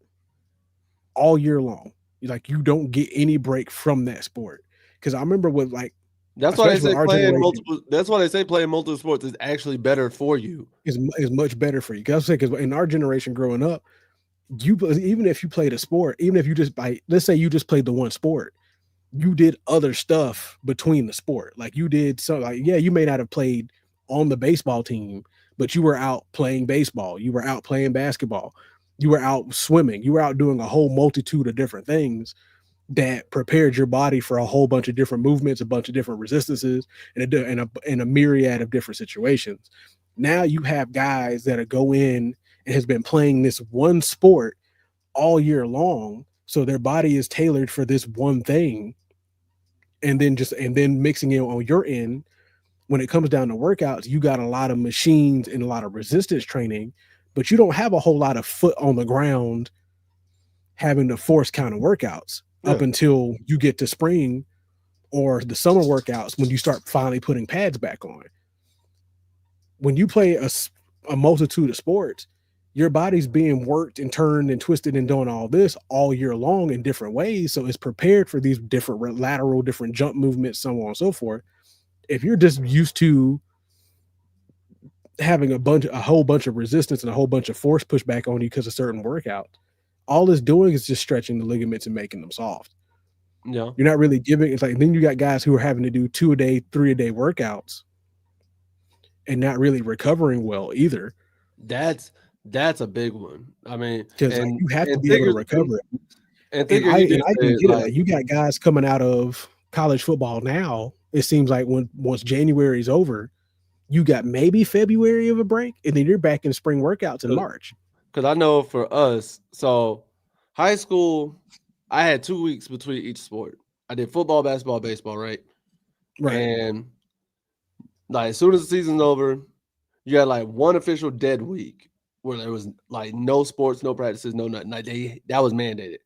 all year long. Like you don't get any break from that sport. Because I remember with like that's why they especially say our playing generation multiple. That's why they say playing multiple sports is actually better for you. is much better for you. Because in our generation growing up, even if you played a sport, even if you just let's say you just played the one sport, you did other stuff between the sport. Like you did so like yeah, you may not have played on the baseball team, but you were out playing baseball, you were out playing basketball, you were out swimming, you were out doing a whole multitude of different things that prepared your body for a whole bunch of different movements, a bunch of different resistances, and a myriad of different situations. Now you have guys that go in and has been playing this one sport all year long, so their body is tailored for this one thing, and then mixing it on your end. When it comes down to workouts, you got a lot of machines and a lot of resistance training, but you don't have a whole lot of foot on the ground having to force kind of workouts up until you get to spring or the summer workouts when you start finally putting pads back on. When you play a multitude of sports, your body's being worked and turned and twisted and doing all this all year long in different ways. So it's prepared for these different lateral, different jump movements, so on and so forth. If you're just used to having a whole bunch of resistance and a whole bunch of force pushed back on you because of certain workout, all it's doing is just stretching the ligaments and making them soft. Yeah. You're not really giving. It's like then you got guys who are having to do 2 a day, 3 a day workouts and not really recovering well either. That's a big one. I mean, because like, you have to be able to recover it. And I can get it. Like, you got guys coming out of college football now. It seems like once January is over, You got maybe February of a break, and then you're back in spring workouts in March. Because I know for us, so high school, I had 2 weeks between each sport. I did football, basketball, baseball, right? Right. And like as soon as the season's over, you got like one official dead week where there was like no sports, no practices, no nothing. Like that was mandated.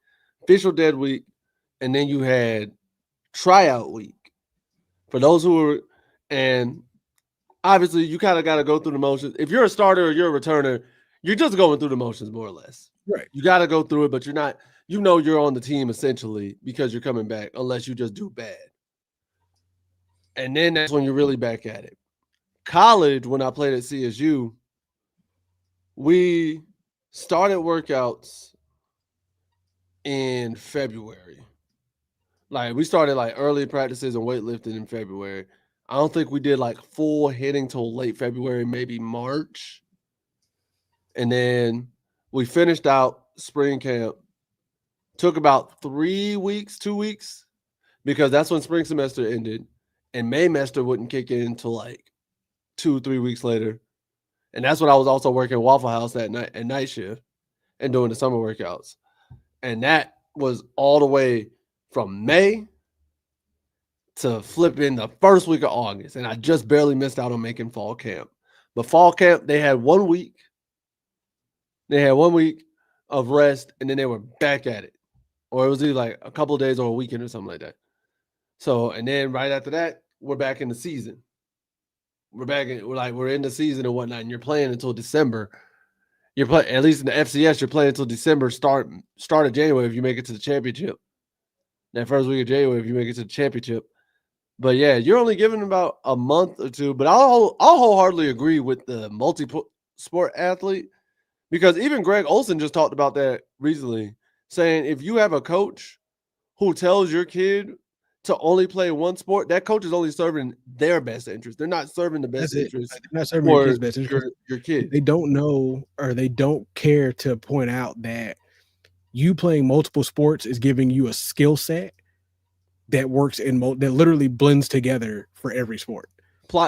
Official dead week, and then you had tryout week for those who were, and obviously you kind of got to go through the motions. If you're a starter or you're a returner, you're just going through the motions more or less. Right. You got to go through it, but you're not. You know you're on the team essentially because you're coming back, unless you just do bad. And then that's when you're really back at it. College, when I played at CSU, we started workouts in February. Like we started like early practices and weightlifting in February. I don't think we did like full hitting till late February, maybe March. And then we finished out spring camp. Took about 3 weeks, 2 weeks, because that's when spring semester ended. And May semester wouldn't kick in until like 2-3 weeks later. And that's when I was also working Waffle House at night shift and doing the summer workouts. And that was all the way from May to flipping the first week of August. And I just barely missed out on making fall camp. But fall camp, they had 1 week. They had 1 week of rest, and then they were back at it. Or it was either like a couple of days or a weekend or something like that. So, and then right after that, we're back in the season. We're in the season and whatnot, and you're playing until December. You're playing, at least in the FCS, you're playing until December, start of January if you make it to the championship. That first week of January if you make it to the championship. But yeah, you're only given about a month or two. But I'll wholeheartedly agree with the multi-sport athlete, because even Greg Olson just talked about that recently, saying if you have a coach who tells your kid to only play one sport, that coach is only serving their best interest. They're not serving the best interest. They're not serving your kid's best interest. Your kid. They don't know, or they don't care to point out that you playing multiple sports is giving you a skill set that works that literally blends together for every sport.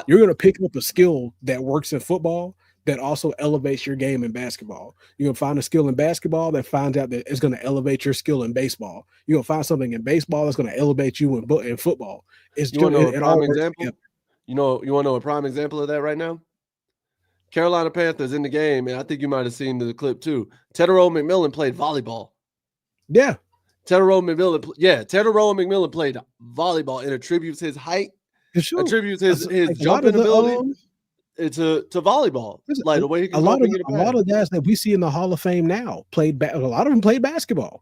You're going to pick up a skill that works in football that also elevates your game in basketball. You're going to find a skill in basketball that finds out that it's going to elevate your skill in baseball. You're going to find something in baseball that's going to elevate you in football. It's you want to know a prime example? You want to know a prime example of that right now? Carolina Panthers in the game, and I think you might have seen the clip too. Tedero McMillan played volleyball. Yeah. Tedero McMillan played volleyball and attributes his height, attributes his jumping ability to volleyball. Like the way he can a lot of guys that we see in the Hall of Fame now a lot of them played basketball.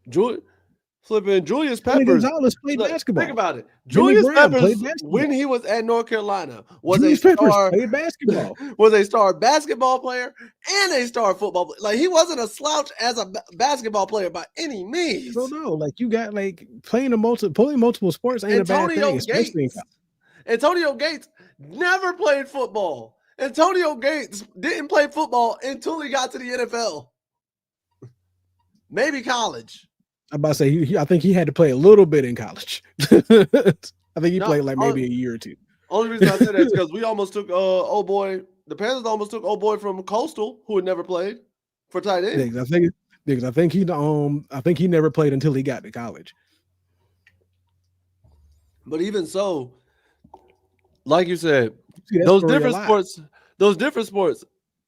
Julius Peppers Gonzalez played basketball. Think about it. Julius Peppers, when he was at North Carolina, was a star basketball player and a star football player. Like he wasn't a slouch as a basketball player by any means. So no, like you got like playing multiple sports ain't a bad thing. Antonio Gates never played football. Antonio Gates didn't play football until he got to the NFL. Maybe college. I'm about to say I think he had to play a little bit in college. I think he played like maybe a year or two. Only reason I said that is because we almost took the Panthers almost took old boy from Coastal who had never played for tight end. I think he never played until he got to college. But even so, like you said, those different sports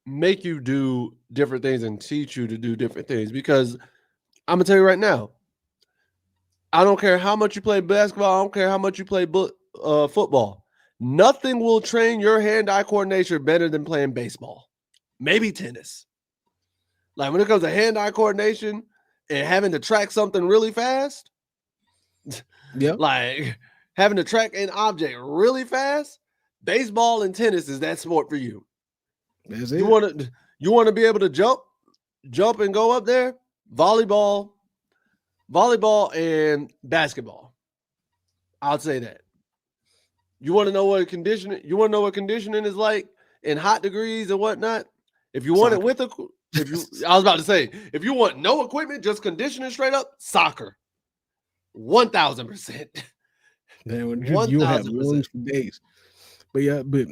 make you do different things and teach you to do different things. Because I'm gonna tell you right now, I don't care how much you play basketball. I don't care how much you play football. Nothing will train your hand-eye coordination better than playing baseball. Maybe tennis. Like when it comes to hand-eye coordination and having to track something really fast, like having to track an object really fast, baseball and tennis is that sport for you. You want to be able to jump and go up there? Volleyball and basketball. I'll say that. You want to know what conditioning is like in hot degrees and whatnot? If you want soccer. I was about to say, if you want no equipment, just conditioning straight up, soccer. 1,000%. You'll have long days. But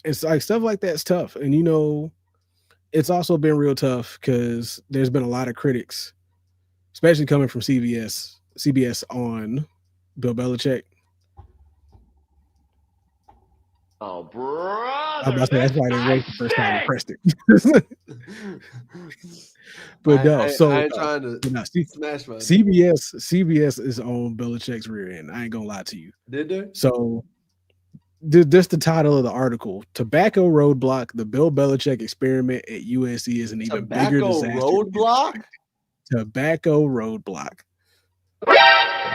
it's like stuff like that's tough. And it's also been real tough because there's been a lot of critics, especially coming from CBS on Bill Belichick. Oh, I was brother, about to say this that's why I didn't guy waste the first time we stinks. pressed it. But no, I so ain't trying to but no, smash my. CBS is on Belichick's rear end. I ain't gonna lie to you. Did they? So this the title of the article: Tobacco Roadblock: The Bill Belichick Experiment at UNC is an even bigger Tobacco disaster than roadblock? expected. Tobacco Roadblock.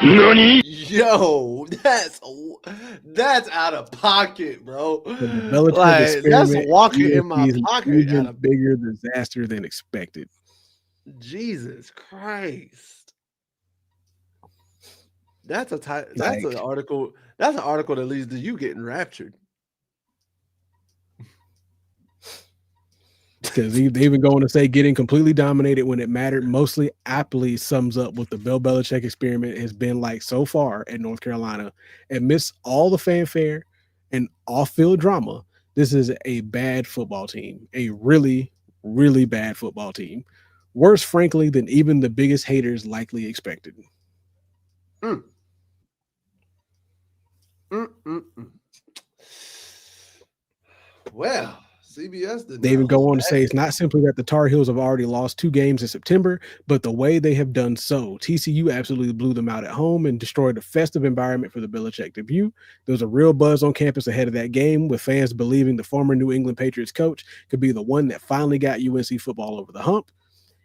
Nani? Yo, that's out of pocket, bro. So the Belichick Like that's experiment at walking in UNC my is an pocket out even of bigger disaster than expected. Jesus Christ. That's that's an Like, article. That's an article that leads to you getting raptured. because they even going to say getting completely dominated when it mattered mostly aptly sums up what the Bill Belichick experiment has been like so far at North Carolina. Amidst all the fanfare and off-field drama, this is a bad football team, a really, really bad football team. Worse, frankly, than even the biggest haters likely expected. Mm. Mm-mm-mm. Well, CBS did They not even look go on to say bad. it's not simply that the Tar Heels have already lost 2 games in September, but the way they have done so. TCU absolutely blew them out at home and destroyed a festive environment for the Belichick debut. There was a real buzz on campus ahead of that game, with fans believing the former New England Patriots coach could be the one that finally got UNC football over the hump.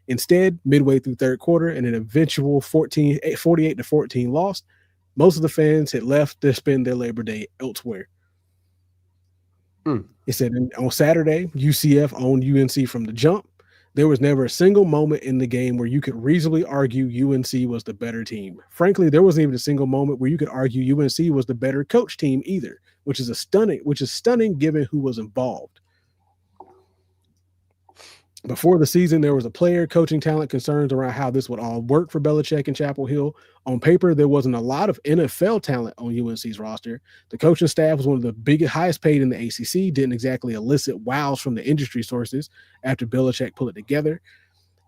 Instead, midway through third quarter, in an eventual 48-14 loss, most of the fans had left to spend their Labor Day elsewhere. Mm. It said on Saturday, UCF owned UNC from the jump. There was never a single moment in the game where you could reasonably argue UNC was the better team. Frankly, there wasn't even a single moment where you could argue UNC was the better coach team either, which is stunning given who was involved. Before the season, there was a player, coaching talent concerns around how this would all work for Belichick and Chapel Hill. On paper, there wasn't a lot of NFL talent on UNC's roster. The coaching staff was one of the biggest, highest paid in the ACC, didn't exactly elicit wows from the industry sources after Belichick pulled it together.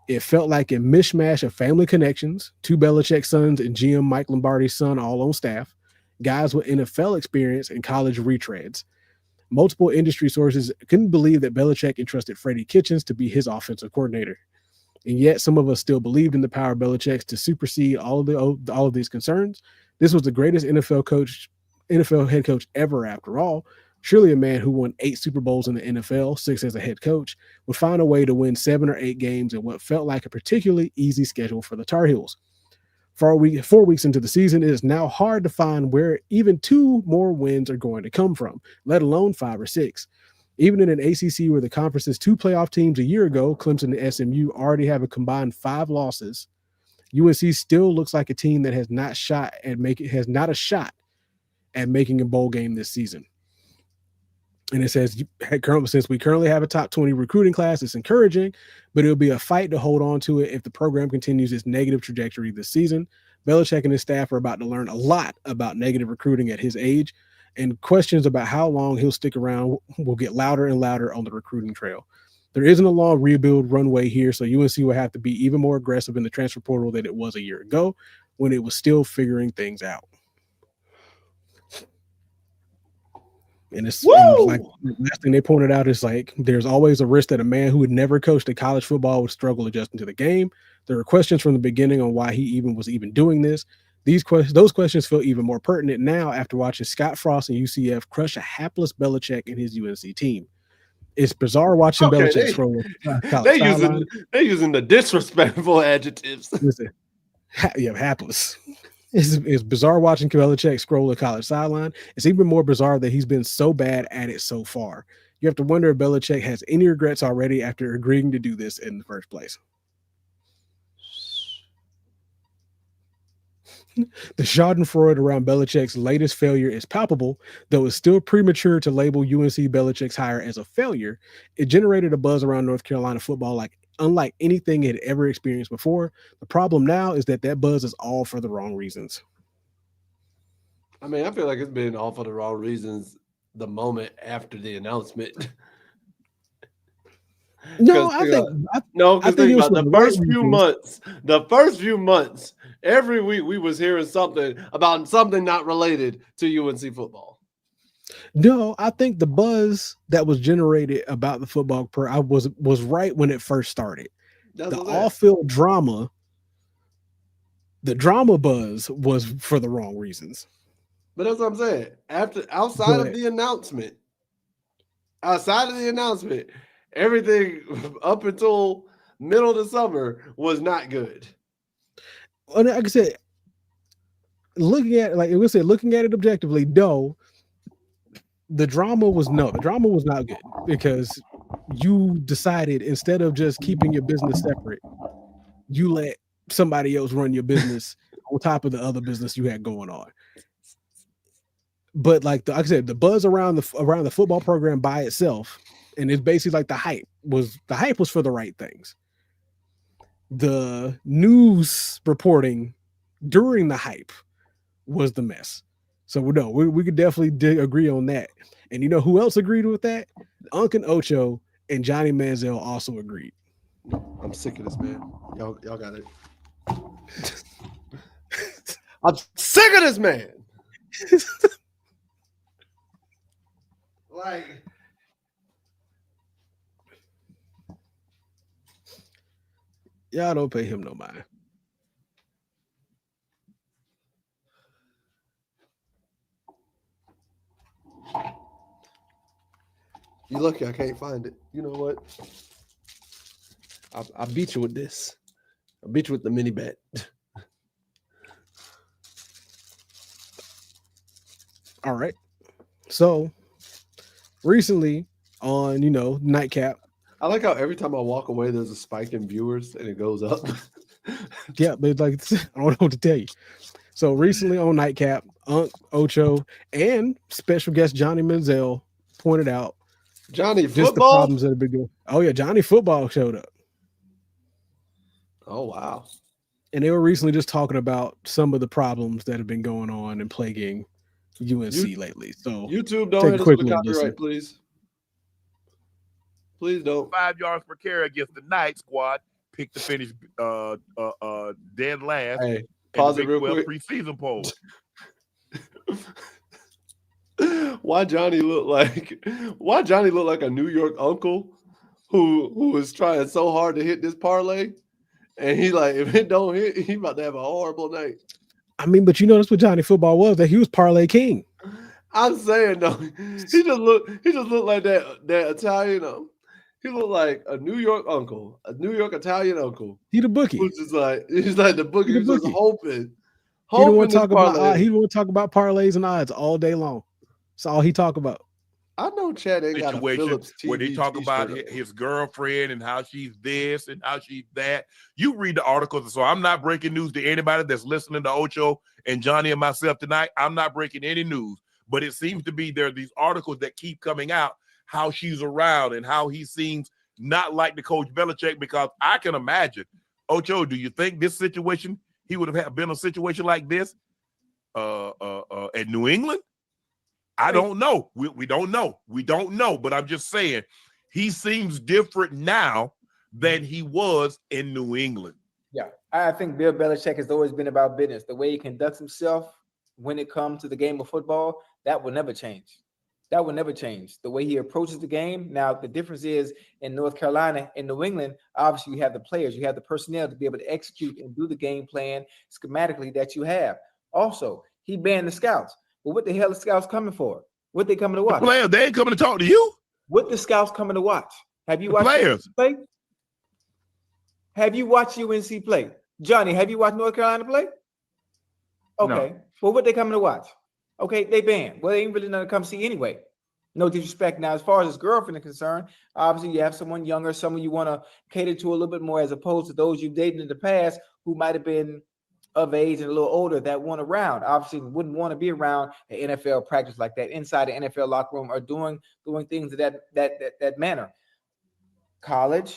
It felt like a mishmash of family connections, 2 Belichick sons and GM Mike Lombardi's son all on staff, guys with NFL experience and college retreads. Multiple industry sources couldn't believe that Belichick entrusted Freddie Kitchens to be his offensive coordinator. And yet some of us still believed in the power of Belichick's to supersede all of these concerns. This was the greatest NFL head coach ever, after all. Surely a man who won 8 Super Bowls in the NFL, 6 as a head coach, would find a way to win 7 or 8 games in what felt like a particularly easy schedule for the Tar Heels. 4 weeks into the season, it is now hard to find where even 2 more wins are going to come from, let alone 5 or 6. Even in an ACC where the conference's 2 playoff teams a year ago, Clemson and SMU, already have a combined 5 losses, UNC still looks like a team that has not a shot at making a bowl game this season. And it says, since we currently have a top 20 recruiting class, it's encouraging, but it'll be a fight to hold on to it if the program continues its negative trajectory this season. Belichick and his staff are about to learn a lot about negative recruiting at his age, and questions about how long he'll stick around will get louder and louder on the recruiting trail. There isn't a long rebuild runway here, so UNC will have to be even more aggressive in the transfer portal than it was a year ago when it was still figuring things out. And like the last thing they pointed out is like there's always a risk that a man who had never coached a college football would struggle adjusting to the game. There were questions from the beginning on why he was even doing this. Those questions feel even more pertinent now after watching Scott Frost and UCF crush a hapless Belichick and his UNC team. It's bizarre watching Okay, Belichick scroll college they sideline. using the disrespectful adjectives. Listen, hapless. It's bizarre watching Belichick scroll the college sideline. It's even more bizarre that he's been so bad at it so far. You have to wonder if Belichick has any regrets already after agreeing to do this in the first place. The schadenfreude around Belichick's latest failure is palpable, though it's still premature to label UNC Belichick's hire as a failure. It generated a buzz around North Carolina football unlike anything it had ever experienced before. The problem now is that buzz is all for the wrong reasons. I mean, I feel like it's been all for the wrong reasons the moment after the announcement. No, Because I think I think think it was about for the the right first few reasons. months. The first few months, every week we was hearing something about something not related to UNC football. No, I think the buzz that was generated about the football I was right when it first started. That's The what I'm saying. off-field drama, the drama buzz was for the wrong reasons. But that's what I'm saying. But Outside of the announcement, everything up until middle of the summer was not good. like I said, looking at it objectively, the drama was not good because you decided instead of just keeping your business separate, you let somebody else run your business on top of the other business you had going on. But like I said, the buzz around the football program by itself, and it's basically like the hype was for the right things. The news reporting during the hype was the mess. So no, we could definitely agree on that. And you know who else agreed with that? Unc and Ocho and Johnny Manziel also agreed. I'm sick of this, man. Y'all got it. I'm sick of this man. Like, Y'all don't pay him no mind. you lucky I can't find it. You know what? I beat you with this. I beat you with the mini bet. All right. So recently on Nightcap. I like how every time I walk away, there's a spike in viewers and it goes up. Yeah, but like I don't know what to tell you. So recently on Nightcap, Unc, Ocho, and special guest Johnny Manziel pointed out Johnny just the football. problems that have been going. Oh yeah, Johnny Football showed up. Oh wow. And they were recently just talking about some of the problems that have been going on and plaguing UNC lately. So YouTube, don't take hit a us with quick a little copyright, listen. please. Please don't. 5 yards per carry against the Night squad. Picked to finish dead last Hey, in the pause it Big real 12 quick. preseason poll. Why Johnny look like a New York uncle who was trying so hard to hit this parlay, and he like if it don't hit, he about to have a horrible night. I mean, but you notice what Johnny Football was, that he was parlay king. I'm saying though, he just looked like that Italian. He looked like a New York uncle, a New York Italian uncle. He the bookie. Who's just like he's like the bookie. He the Who's just bookie. hoping He don't want to this talk about parlay. he don't want to talk about parlays and odds all day long. That's all he talk about. I know Chad ain't got a Situation Phillips TV where they talk about t-shirt on. his girlfriend and how she's this and how she's that. You read the articles, so I'm not breaking news to anybody that's listening to Ocho and Johnny and myself tonight. I'm not breaking any news, but it seems to be there are these articles that keep coming out how she's around and how he seems not like the coach Belichick, because I can imagine, Ocho, do you think this situation, he would have been a situation like this at New England? I don't know. We don't know. We don't know. But I'm just saying, he seems different now than he was in New England. Yeah, I think Bill Belichick has always been about business. The way he conducts himself when it comes to the game of football, that will never change. That will never change. The way he approaches the game. Now, the difference is in North Carolina, in New England, obviously you have the players, you have the personnel to be able to execute and do the game plan schematically that you have. Also, he banned the scouts. But what the hell are scouts coming for? What they coming to watch? The players, they ain't coming to talk to you. What the scouts coming to watch? Have you The watched players UNC play? Have you watched UNC play? Johnny, have you watched North Carolina play? Okay. No. Well, what they coming to watch? Okay, they banned. Well, they ain't really nothing to come see anyway. No disrespect. Now, as far as his girlfriend is concerned, obviously you have someone younger, someone you want to cater to a little bit more, as opposed to those you've dated in the past who might have been of age and a little older that weren't around. Obviously, wouldn't want to be around an NFL practice like that inside the NFL locker room or doing things of that manner. College,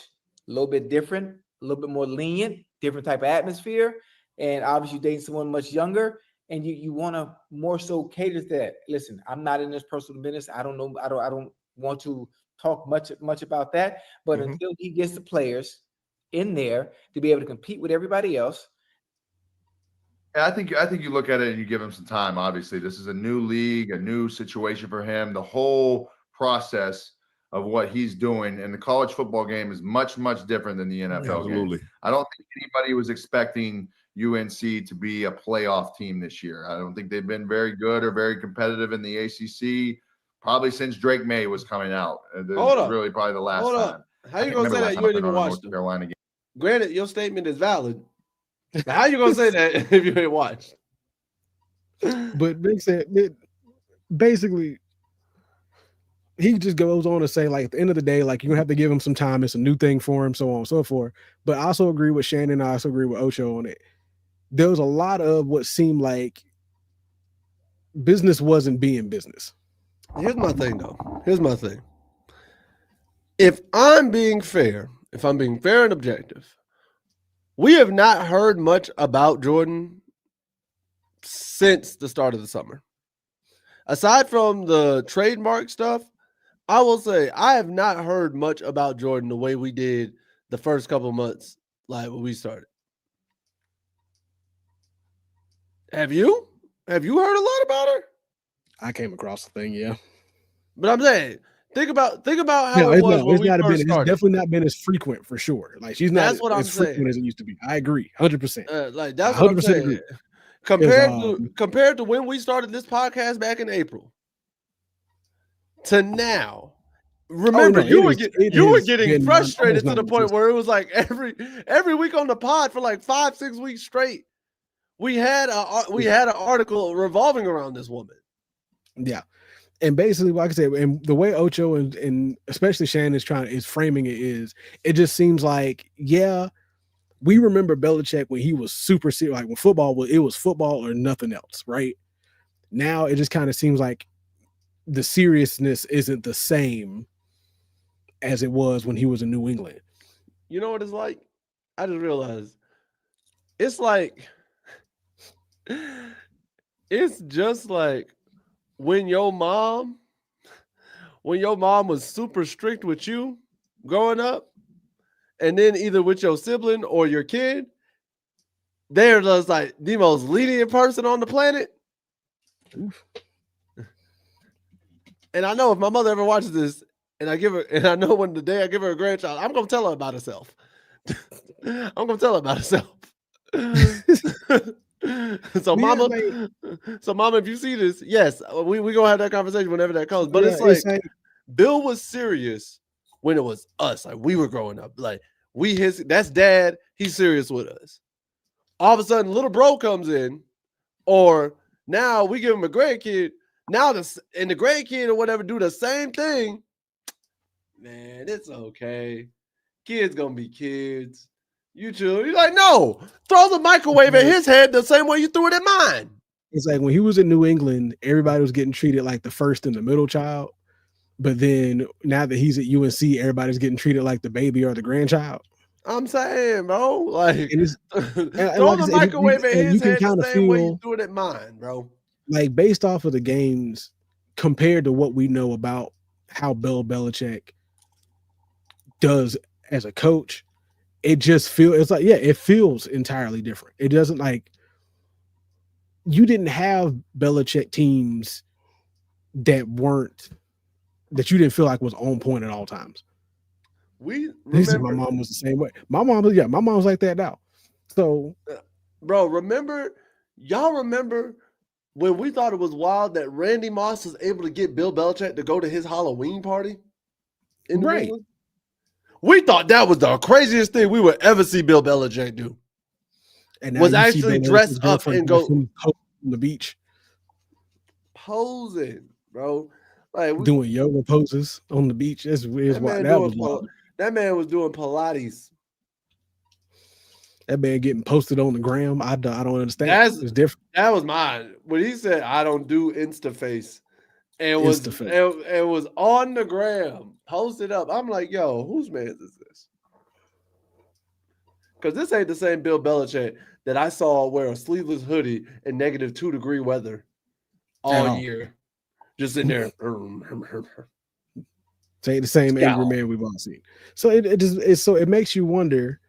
a little bit different, a little bit more lenient, different type of atmosphere, and obviously dating someone much younger. and you want to more so cater to that. Listen, I'm not in this personal business. I don't know. I don't want to talk much about that. But until he gets the players in there to be able to compete with everybody else. I think you look at it and you give him some time. Obviously, this is a new league, a new situation for him. The whole process of what he's doing in the college football game is much different than the NFL game. I don't think anybody was expecting UNC to be a playoff team this year. I don't think they've been very good or very competitive in the ACC probably since Drake May was coming out. This is really probably the last time. How you gonna say that you ain't even watched them? Carolina game. Granted, your statement is valid. How you gonna say that if you ain't watched? But Big said basically he just goes on to say, like, at the end of the day, like, you're gonna have to give him some time. It's a new thing for him, so on and so forth. But I also agree with Shannon. I also agree with Ocho on it. There was a lot of what seemed like business wasn't being business. Here's my thing, though. Here's my thing. If I'm being fair and objective, we have not heard much about Jordan since the start of the summer. Aside from the trademark stuff, I will say I have not heard much about Jordan the way we did the first couple of months, like when we started. Have you? Have you heard a lot about her? I came across the thing, yeah. But I'm saying, think about how it was when we first started. It's definitely not been as frequent for sure. Like, she's not as frequent as it used to be. I agree, 100%. Like, that's what I'm saying. Compared to when we started this podcast back in April to now. Remember, you were getting frustrated to the point where it was like every week on the pod for like 5-6 weeks straight. We had an article revolving around this woman. Yeah. And basically, like I said, and the way Ocho and especially Shannon is framing it just seems like, yeah, we remember Belichick when he was super serious, like when it was football or nothing else, right? Now it just kind of seems like the seriousness isn't the same as it was when he was in New England. You know what it's like? I just realized it's like it's just like when your mom was super strict with you growing up, and then either with your sibling or your kid, they're just like the most lenient person on the planet. And I know if my mother ever watches this, and I know when the day I give her a grandchild, I'm gonna tell her about herself. I'm gonna tell her about herself. So mama, if you see this, yes, we gonna have that conversation whenever that comes. But it's like Bill was serious when it was us. Like, we were growing up. Like, that's dad. He's serious with us. All of a sudden, little bro comes in, or now we give him a grandkid. Now the grandkid or whatever do the same thing. Man, it's okay. Kids gonna be kids. You chill. You're like, no, throw the microwave at his head the same way you threw it at mine. It's like when he was in New England, everybody was getting treated like the first and the middle child. But then now that he's at UNC, everybody's getting treated like the baby or the grandchild. I'm saying, bro, like throw the microwave at his head the same way you threw it at mine, bro. Like, based off of the games, compared to what we know about how Bill Belichick does as a coach, it just it feels entirely different. It doesn't, like, you didn't have Belichick teams that you didn't feel like was on point at all times. My mom was the same way. My mom was like that now. So, bro, y'all remember when we thought it was wild that Randy Moss was able to get Bill Belichick to go to his Halloween party in New England? We thought that was the craziest thing we would ever see Bill Belichick do. And was actually dress up and go on the beach, posing, bro. Like, doing yoga poses on the beach. That was wild. That man was doing Pilates. That man getting posted on the gram. I don't understand. It's different. That was mine. When he said, "I don't do InstaFace," and was on the gram, posted up. I'm like, yo, whose man is this? Because this ain't the same Bill Belichick that I saw wear a sleeveless hoodie in -2-degree weather all all. year. Just sitting there. Say the same angry Scowl. man we've all seen. So it makes you wonder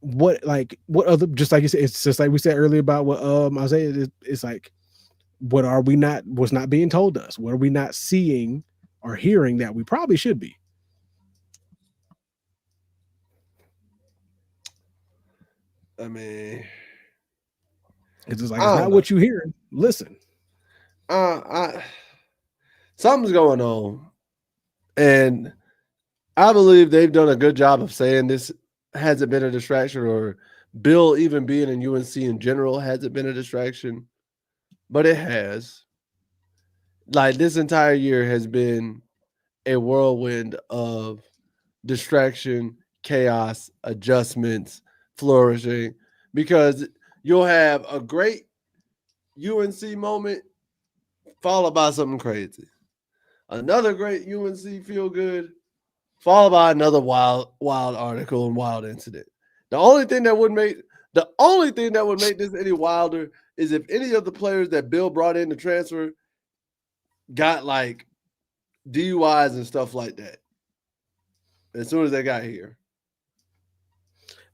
what other, just like you said, it's just like we said earlier about what Isaiah, it's like, what's not being told to us? What are we not seeing or hearing that we probably should be? I mean, It's just like, it's not what you hearing. Listen. Something's going on. And I believe they've done a good job of saying this hasn't been a distraction, or Bill even being in UNC in general hasn't been a distraction, but it has. Like, this entire year has been a whirlwind of distraction, chaos, adjustments, flourishing, because you'll have a great UNC moment followed by something crazy. Another great UNC feel good, followed by another wild article and wild incident. The only thing that would make this any wilder is if any of the players that Bill brought in to transfer got like DUIs and stuff like that as soon as they got here.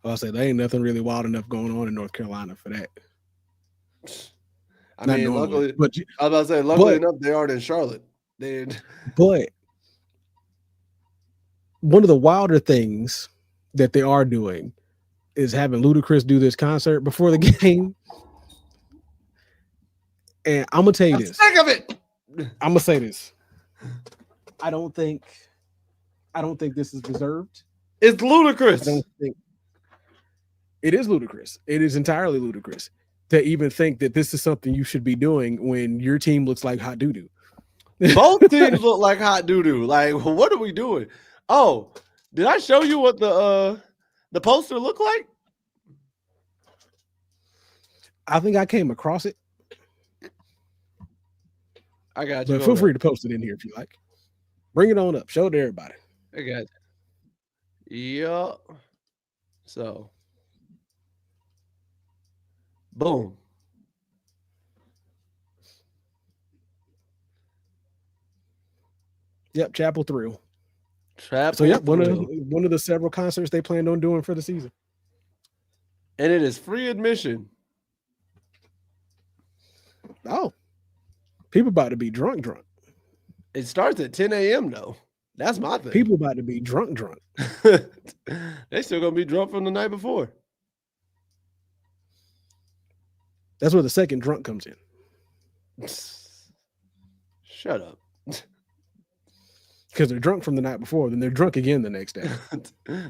I'll say there ain't nothing really wild enough going on in North Carolina for that. I mean, luckily, I was about to say, luckily enough, they aren't in Charlotte. But one of the wilder things that they are doing is having Ludacris do this concert before the game. And I'm gonna tell you this. Sick of it. I'm gonna say this. I don't think this is deserved. It's ludicrous. I don't think it is ludicrous. It is entirely ludicrous to even think that this is something you should be doing when your team looks like hot doo-doo. Both teams look like hot doo-doo. Like, what are we doing? Oh, did I show you what the poster looked like? I think I came across it. I got you. But feel free to post it in here if you like. Bring it on up. Show it to everybody. I got you. Yup. So, boom. Yep, Chapel Thrill. Chapel so yep, Thrill. one of the several concerts they planned on doing for the season. And it is free admission. Oh, people about to be drunk. It starts at 10 a.m. though. That's my thing. People about to be drunk. They still gonna be drunk from the night before. That's where the second drunk comes in. Shut up. Because they're drunk from the night before, then they're drunk again the next day.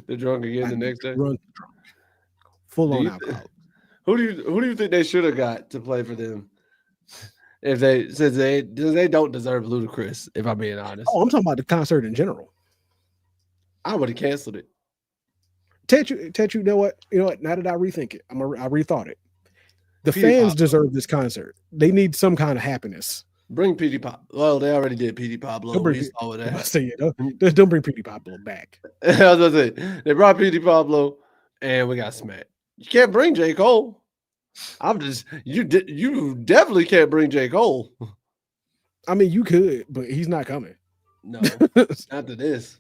They're drunk again the next day. Drunk. Full on alcohol. Who do you think they should have got to play for them? If they don't deserve Ludacris, if I'm being honest. Oh, I'm talking about the concert in general. I would have canceled it. Ted, you know what? Now that I rethink it, I rethought it. The fans deserve this concert. They need some kind of happiness. Bring Petey Pop. Well, they already did Petey Pablo. Don't bring Petey Pablo back. I was gonna say they brought Petey Pablo, and we got smacked. You can't bring J. Cole. You definitely can't bring J. Cole. I mean, you could, but he's not coming. No, after this.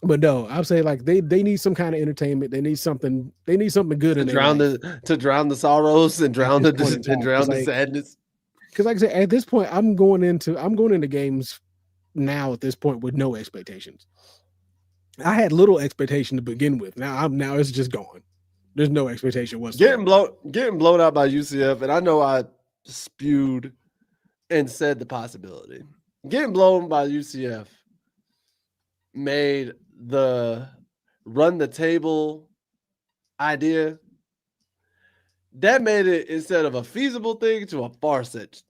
But no, I'm saying like they need some kind of entertainment. They need something good to drown the sorrows and drown the sadness. Because like I said, at this point, I'm going into games now at this point with no expectations. I had little expectation to begin with. Now it's just gone. There's no expectation whatsoever. Getting blown out by UCF, and I know I spewed and said the possibility. Getting blown by UCF made the run the table idea. That made it, instead of a feasible thing, to a far-fetched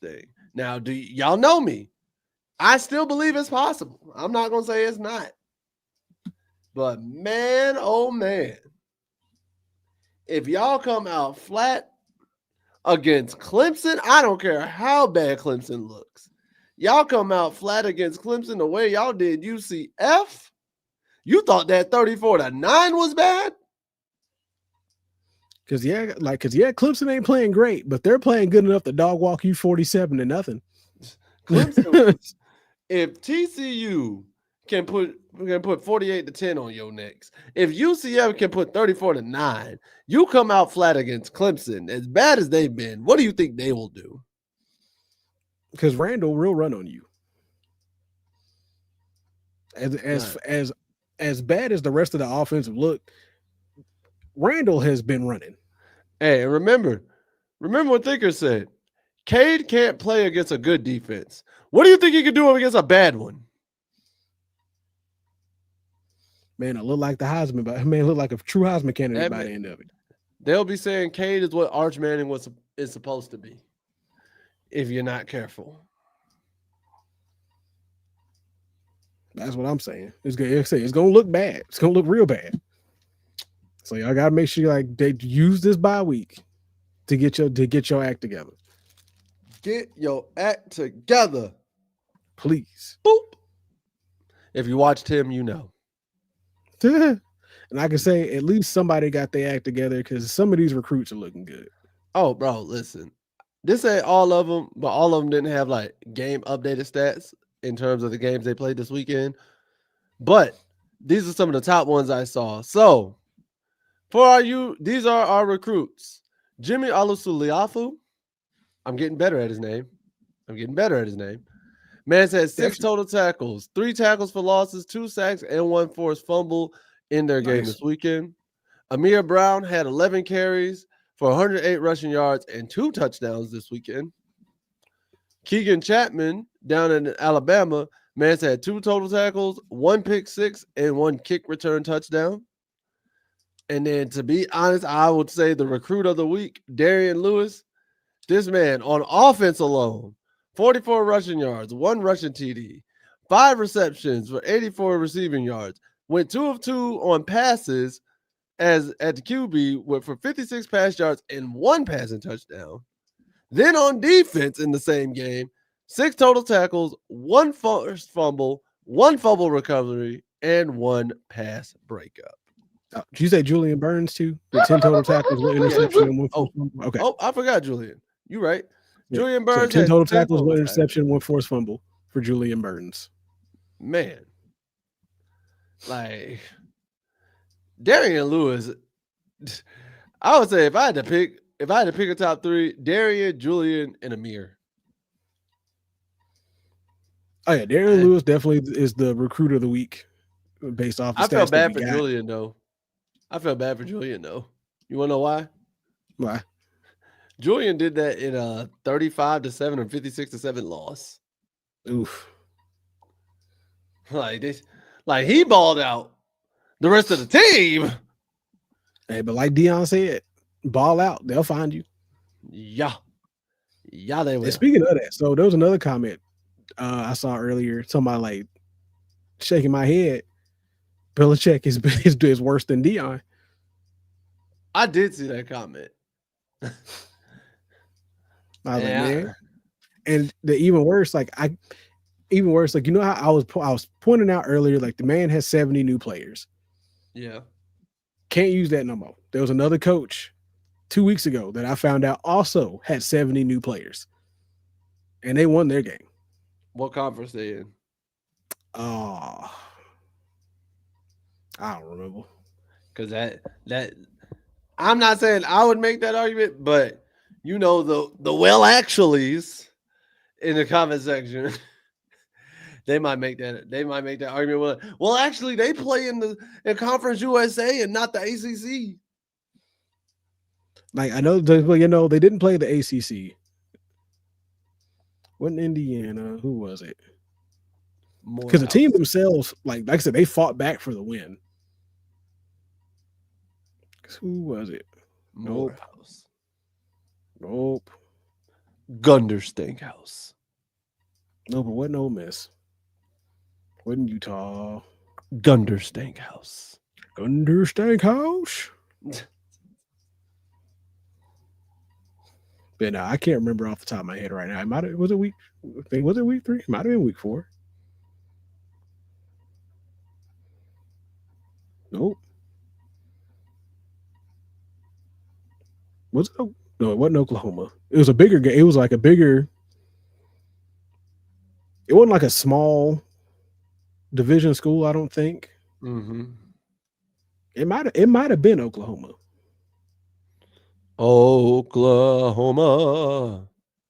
thing. Now, do y'all know me? I still believe it's possible. I'm not gonna say it's not. But man, oh man, if y'all come out flat against Clemson, I don't care how bad Clemson looks. Y'all come out flat against Clemson the way y'all did UCF, You thought that 34-9 was bad? Because Clemson ain't playing great, but they're playing good enough to dog walk you 47-0. Clemson, if TCU can put 48-10 on your necks, if UCF can put 34-9, you come out flat against Clemson. As bad as they've been, what do you think they will do? Because Randall will run on you. As bad as the rest of the offensive look, Randall has been running. Hey, remember what Thinker said. Cade can't play against a good defense. What do you think he could do against a bad one? Man, it looked like the Heisman, but man, it looked like a true Heisman candidate by the end of it. They'll be saying Cade is what Arch Manning is supposed to be if you're not careful. That's what I'm saying. It's going to look bad. It's going to look real bad. So y'all got to make sure they use this bye week to get your act together. Get your act together, please. Boop. If you watched him, you know. And I can say at least somebody got their act together because some of these recruits are looking good. Oh, bro, listen. This ain't all of them, but all of them didn't have game updated stats in terms of the games they played this weekend. But these are some of the top ones I saw. So these are our recruits. Jimmy Alusuliafu. I'm getting better at his name. Man's had 6 total tackles, 3 tackles for losses, 2 sacks, and 1 forced fumble in their game this weekend. Amir Brown had 11 carries for 108 rushing yards and 2 touchdowns this weekend. Keegan Chapman down in Alabama, man's had 2 total tackles, 1 pick six, and 1 kick return touchdown. And then to be honest, I would say the recruit of the week, Darian Lewis. This man on offense alone, 44 rushing yards, 1 rushing TD, 5 receptions for 84 receiving yards, went 2 of 2 on passes at the QB for 56 pass yards and 1 passing touchdown. Then on defense in the same game, 6 total tackles, 1 forced fumble, 1 fumble recovery, and 1 pass breakup. Did you say Julian Burns too? The 10 total tackles, 1 interception, and 1 forced fumble? Okay. Oh, I forgot Julian. You're right. Yeah. Julian Burns. So 10 total tackles, 1 interception, 1 forced fumble for Julian Burns. Man. Darian Lewis, I would say if I had to pick a top 3, Darian, Julian, and Amir. Oh yeah, Darian Lewis definitely is the recruit of the week based off the stats. I felt bad for Julian though. You want to know why? Why? Julian did that in a 35-7 or 56-7 loss. Oof. He balled out. The rest of the team. Hey, but like Dion said, ball out. They'll find you. Yeah, they will. And speaking of that, so there was another comment I saw earlier. Somebody shaking my head. Belichick is worse than Dion. I did see that comment. I was man. And the even worse, you know how I was pointing out earlier, the man has 70 new players. Yeah. Can't use that no more. There was another coach 2 weeks ago that I found out also had 70 new players. And they won their game. What conference they in? Oh, I don't remember. Because that I'm not saying I would make that argument, but the well actuallys in the comment section, they might make that argument. Well, actually, they play in Conference USA and not the ACC. I know, they didn't play the ACC. Wasn't Indiana? Who was it? Because the team themselves, like I said, they fought back for the win. Who was it? Morehouse. Nope. Gunder Steakhouse. No, but wasn't Ole Miss. Wasn't Utah. Gunder Steakhouse. Gunder Steakhouse. But no, I can't remember off the top of my head right now. Was it week 3? It might have been week 4. Nope. Was it? No, it wasn't Oklahoma. It was a bigger game. It was like a bigger. It wasn't like a small division school. I don't think. Mm-hmm. It might have been Oklahoma. Oklahoma.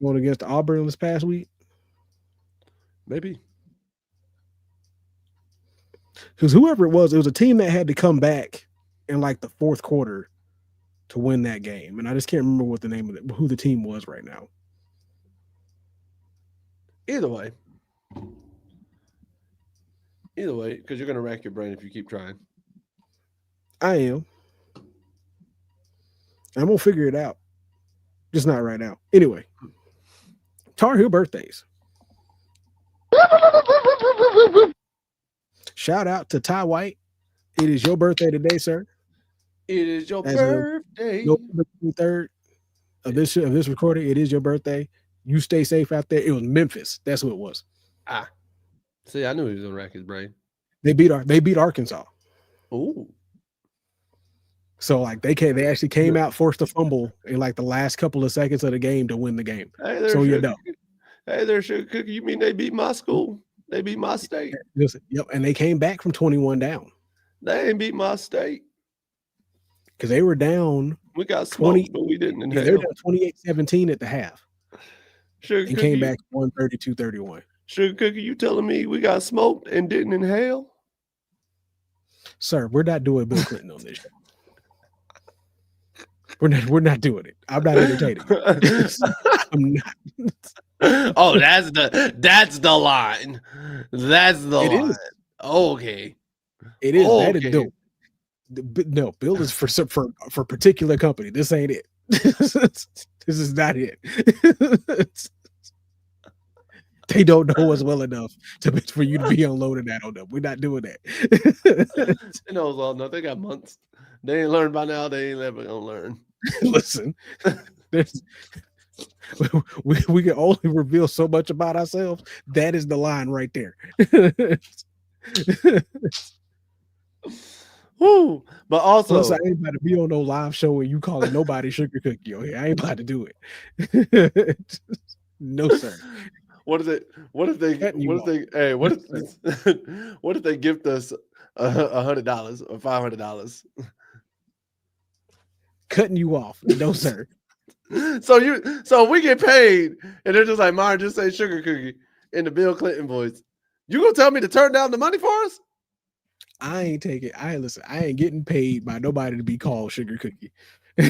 Going against Auburn this past week. Maybe. Because whoever it was a team that had to come back in like the fourth quarter to win that game, and I just can't remember what the name of it, who the team was right now. Either way, because you're gonna rack your brain if you keep trying. I am. I'm gonna figure it out. Just not right now. Anyway, Tar Heel birthdays. Shout out to Ty White. It is your birthday today, sir. It is your As birthday. November 23rd of this recording. It is your birthday. You stay safe out there. It was Memphis. That's who it was. See, I knew he was gonna rack his brain. They beat Arkansas. Ooh. So like they actually came out, forced a fumble in like the last couple of seconds of the game to win the game. Hey there, so Sugar. Hey there, Sugar Cookie. You mean they beat my school? They beat my state. Listen, yep, and they came back from 21 down. They ain't beat my state. Because they were down. We got 20, but we didn't inhale. They were down 28-17 at the half. Sugar and Cookie, came back 132-31. Sugar Cookie, you telling me we got smoked and didn't inhale? Sir, we're not doing Bill Clinton on this show. We're not doing it. I'm not entertaining. I'm not. Oh, that's the line. That's the It line. is. Okay. It is. Okay. That is dope. No, Bill is for particular company. This ain't it. This is not it. They don't know us well enough for you to be unloading that on them. We're not doing that. They know well enough. They got months. They ain't learned by now. They ain't never gonna learn. Listen, we can only reveal so much about ourselves. That is the line right there. Woo. But also, plus, I ain't about to be on no live show and you calling nobody Sugar Cookie on here. I ain't about to do it. No, sir. What if they gift us $100 or $500? Cutting you off. No, sir. So we get paid and they're just like, Myron, just say Sugar Cookie in the Bill Clinton voice. You gonna tell me to turn down the money for us? I ain't taking. I ain't getting paid by nobody to be called Sugar Cookie. I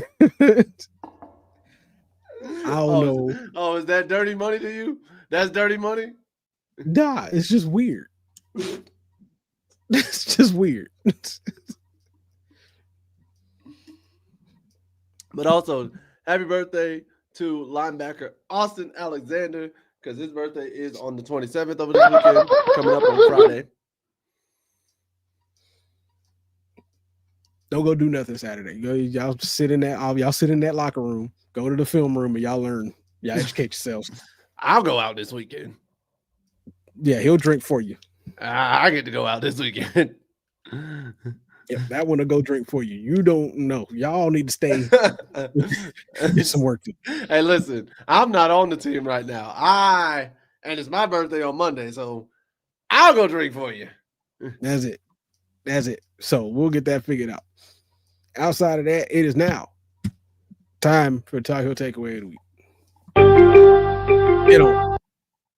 don't know. Oh, is that dirty money to you? That's dirty money? Nah, it's just weird. It's just weird. But also, happy birthday to linebacker Austin Alexander, because his birthday is on the 27th of this weekend, coming up on Friday. Don't go do nothing Saturday. Y'all sit in that locker room, go to the film room, and y'all learn. Y'all educate yourselves. I'll go out this weekend. Yeah, he'll drink for you. I get to go out this weekend. Yeah, that one will go drink for you. You don't know. Y'all need to stay. Get some work to do. Hey, listen, I'm not on the team right now. And it's my birthday on Monday, so I'll go drink for you. That's it. So we'll get that figured out. Outside of that, it is now time for Tar Heel Takeaway of the Week.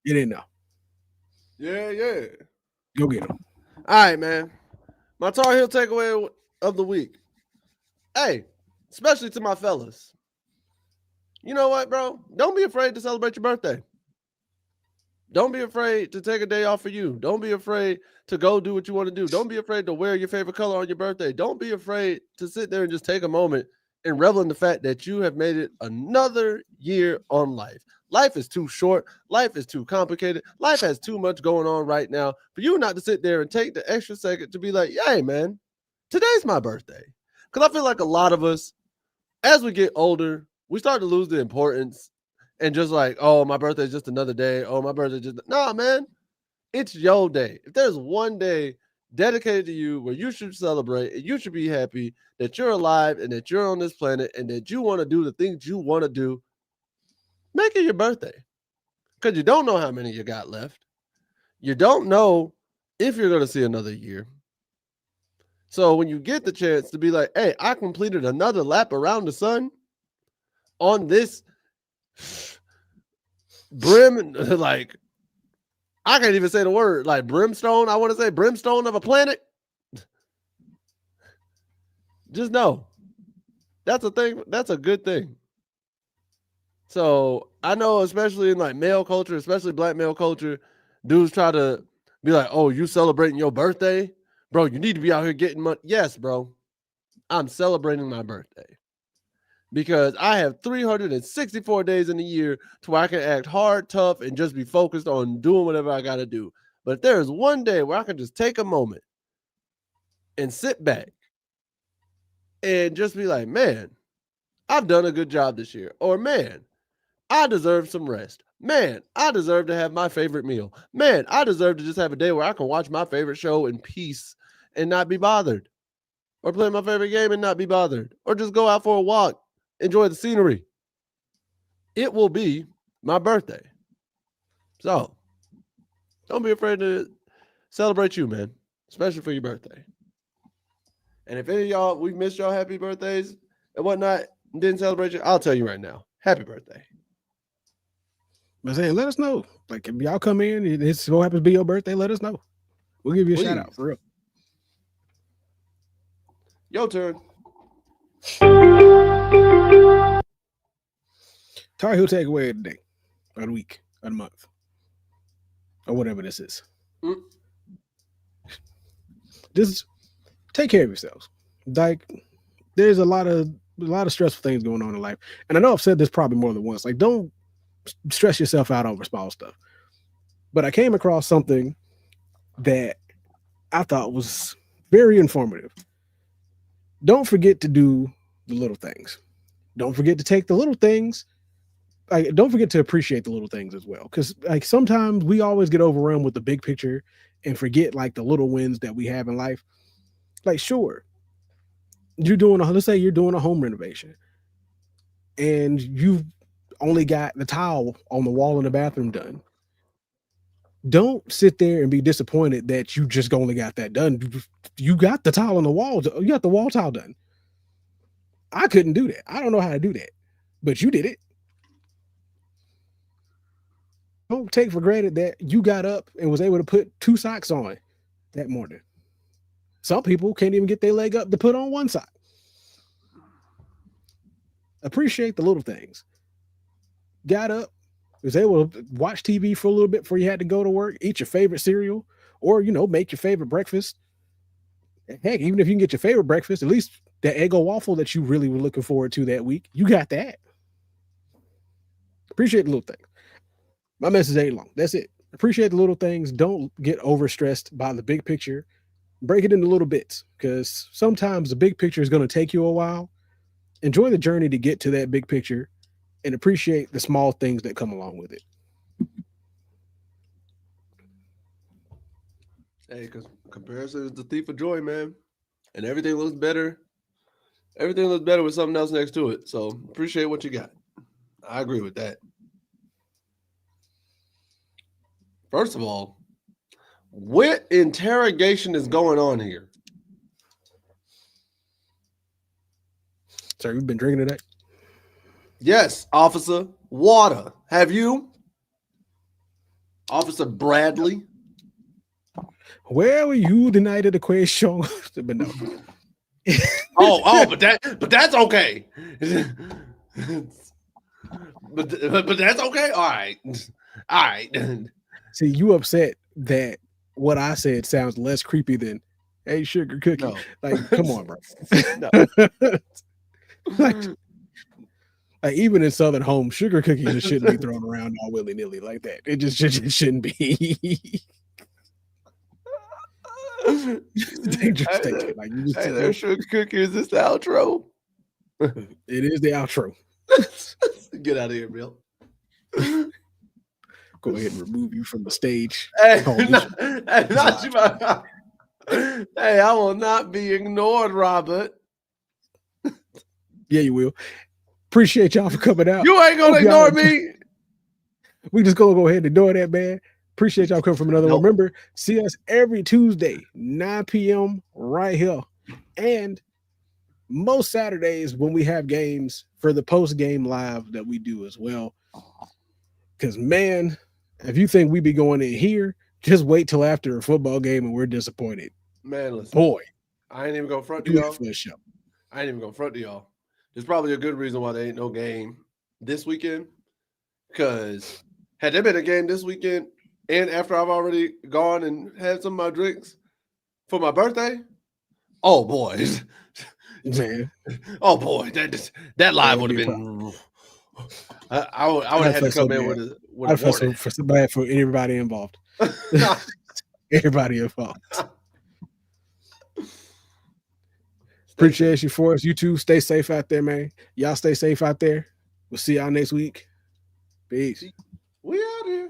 Get in now. Yeah. Go get them. All right, man. My Tar Heel Takeaway of the week. Hey, especially to my fellas. You know what, bro? Don't be afraid to celebrate your birthday. Don't be afraid to take a day off for you. Don't be afraid to go do what you want to do. Don't be afraid to wear your favorite color on your birthday. Don't be afraid to sit there and just take a moment and revel in the fact that you have made it another year on life. Life is too short. Life is too complicated. Life has too much going on right now for you not to sit there and take the extra second to be like, hey, man, today's my birthday. Because I feel like a lot of us, as we get older, we start to lose the importance and just like, oh, my birthday is just another day. Oh, my birthday just, nah, man, it's your day. If there's one day dedicated to you where you should celebrate and you should be happy that you're alive and that you're on this planet and that you want to do the things you want to do, make it your birthday. Because you don't know how many you got left. You don't know if you're going to see another year. So when you get the chance to be like, hey, I completed another lap around the sun on this brim, like, I can't even say the word, like brimstone. I want to say brimstone of a planet. Just know that's a thing. That's a good thing. So I know, especially in like male culture, especially black male culture, dudes try to be like, oh, you celebrating your birthday? Bro, you need to be out here getting money. Yes, bro. I'm celebrating my birthday because I have 364 days in a year to where I can act hard, tough, and just be focused on doing whatever I got to do. But if there is one day where I can just take a moment and sit back and just be like, man, I've done a good job this year. Or, man, I deserve some rest. Man, I deserve to have my favorite meal. Man, I deserve to just have a day where I can watch my favorite show in peace and not be bothered. Or play my favorite game and not be bothered. Or just go out for a walk, enjoy the scenery. It will be my birthday. So, don't be afraid to celebrate you, man. Especially for your birthday. And if any of y'all, we missed y'all happy birthdays and whatnot, and didn't celebrate you, I'll tell you right now, happy birthday. But saying, let us know. Like, if y'all come in and it's so happens to be your birthday, let us know. We'll give you a shout out for real. Your turn. Tar Heel takeaway of the day, or the week, or the month, or whatever this is. Just take care of yourselves. Like, there's a lot of stressful things going on in life, and I know I've said this probably more than once. Like, don't stress yourself out over small stuff. But I came across something that I thought was very informative. Don't forget to do the little things. Don't forget to take the little things. Like, don't forget to appreciate the little things as well. Because like sometimes we always get overwhelmed with the big picture and forget like the little wins that we have in life. Like, sure, let's say you're doing a home renovation and you've only got the towel on the wall in the bathroom done. Don't sit there and be disappointed that you just only got that done. You got the towel on the wall. You got the wall towel done. I couldn't do that. I don't know how to do that, but you did it. Don't take for granted that you got up and was able to put 2 socks on that morning. Some people can't even get their leg up to put on 1 sock. Appreciate the little things. Got up, was able to watch TV for a little bit before you had to go to work, eat your favorite cereal, or, make your favorite breakfast. Heck, even if you can get your favorite breakfast, at least the Eggo waffle that you really were looking forward to that week, you got that. Appreciate the little things. My message ain't long. That's it. Appreciate the little things. Don't get overstressed by the big picture. Break it into little bits, because sometimes the big picture is going to take you a while. Enjoy the journey to get to that big picture and appreciate the small things that come along with it. Hey, because comparison is the thief of joy, man. And everything looks better. Everything looks better with something else next to it. So appreciate what you got. I agree with that. First of all, what interrogation is going on here? Sir, you've been drinking today? Yes, officer. Water. Have you? Officer Bradley. Where were you the night of the question? But no. but that's okay. but that's okay. All right. See, you upset that what I said sounds less creepy than "Hey, sugar cookie." No. Like, come on, bro. No. like even in Southern homes, sugar cookies just shouldn't be thrown around all willy nilly like that. It just shouldn't be. Dangerous thing. Like, you just hey there, sugar cookie. Is this the outro? It is the outro. Get out of here, Bill. Go ahead and remove you from the stage. Hey, not you. Hey, I will not be ignored, Robert. Yeah, you will. Appreciate y'all for coming out. You ain't gonna Hope y'all ignore me. We just gonna go ahead and ignore that, man. Appreciate y'all coming from another one. Nope. Remember, see us every Tuesday, 9 p.m. right here. And most Saturdays when we have games for the post-game live that we do as well. Because, man, if you think we be going in here, just wait till after a football game and we're disappointed. Man, listen. Boy, I ain't even gonna front to do y'all. it for a show. I ain't even gonna front to y'all. There's probably a good reason why there ain't no game this weekend. Because had there been a game this weekend, and after I've already gone and had some of my drinks for my birthday, oh boy, Man, oh boy, that live would have be a been. I would have had to felt so come in bad. with I a felt warning. so bad for everybody involved. Everybody involved. Appreciate you for us. You too. Stay safe out there, man. Y'all stay safe out there. We'll see y'all next week. Peace. We out here.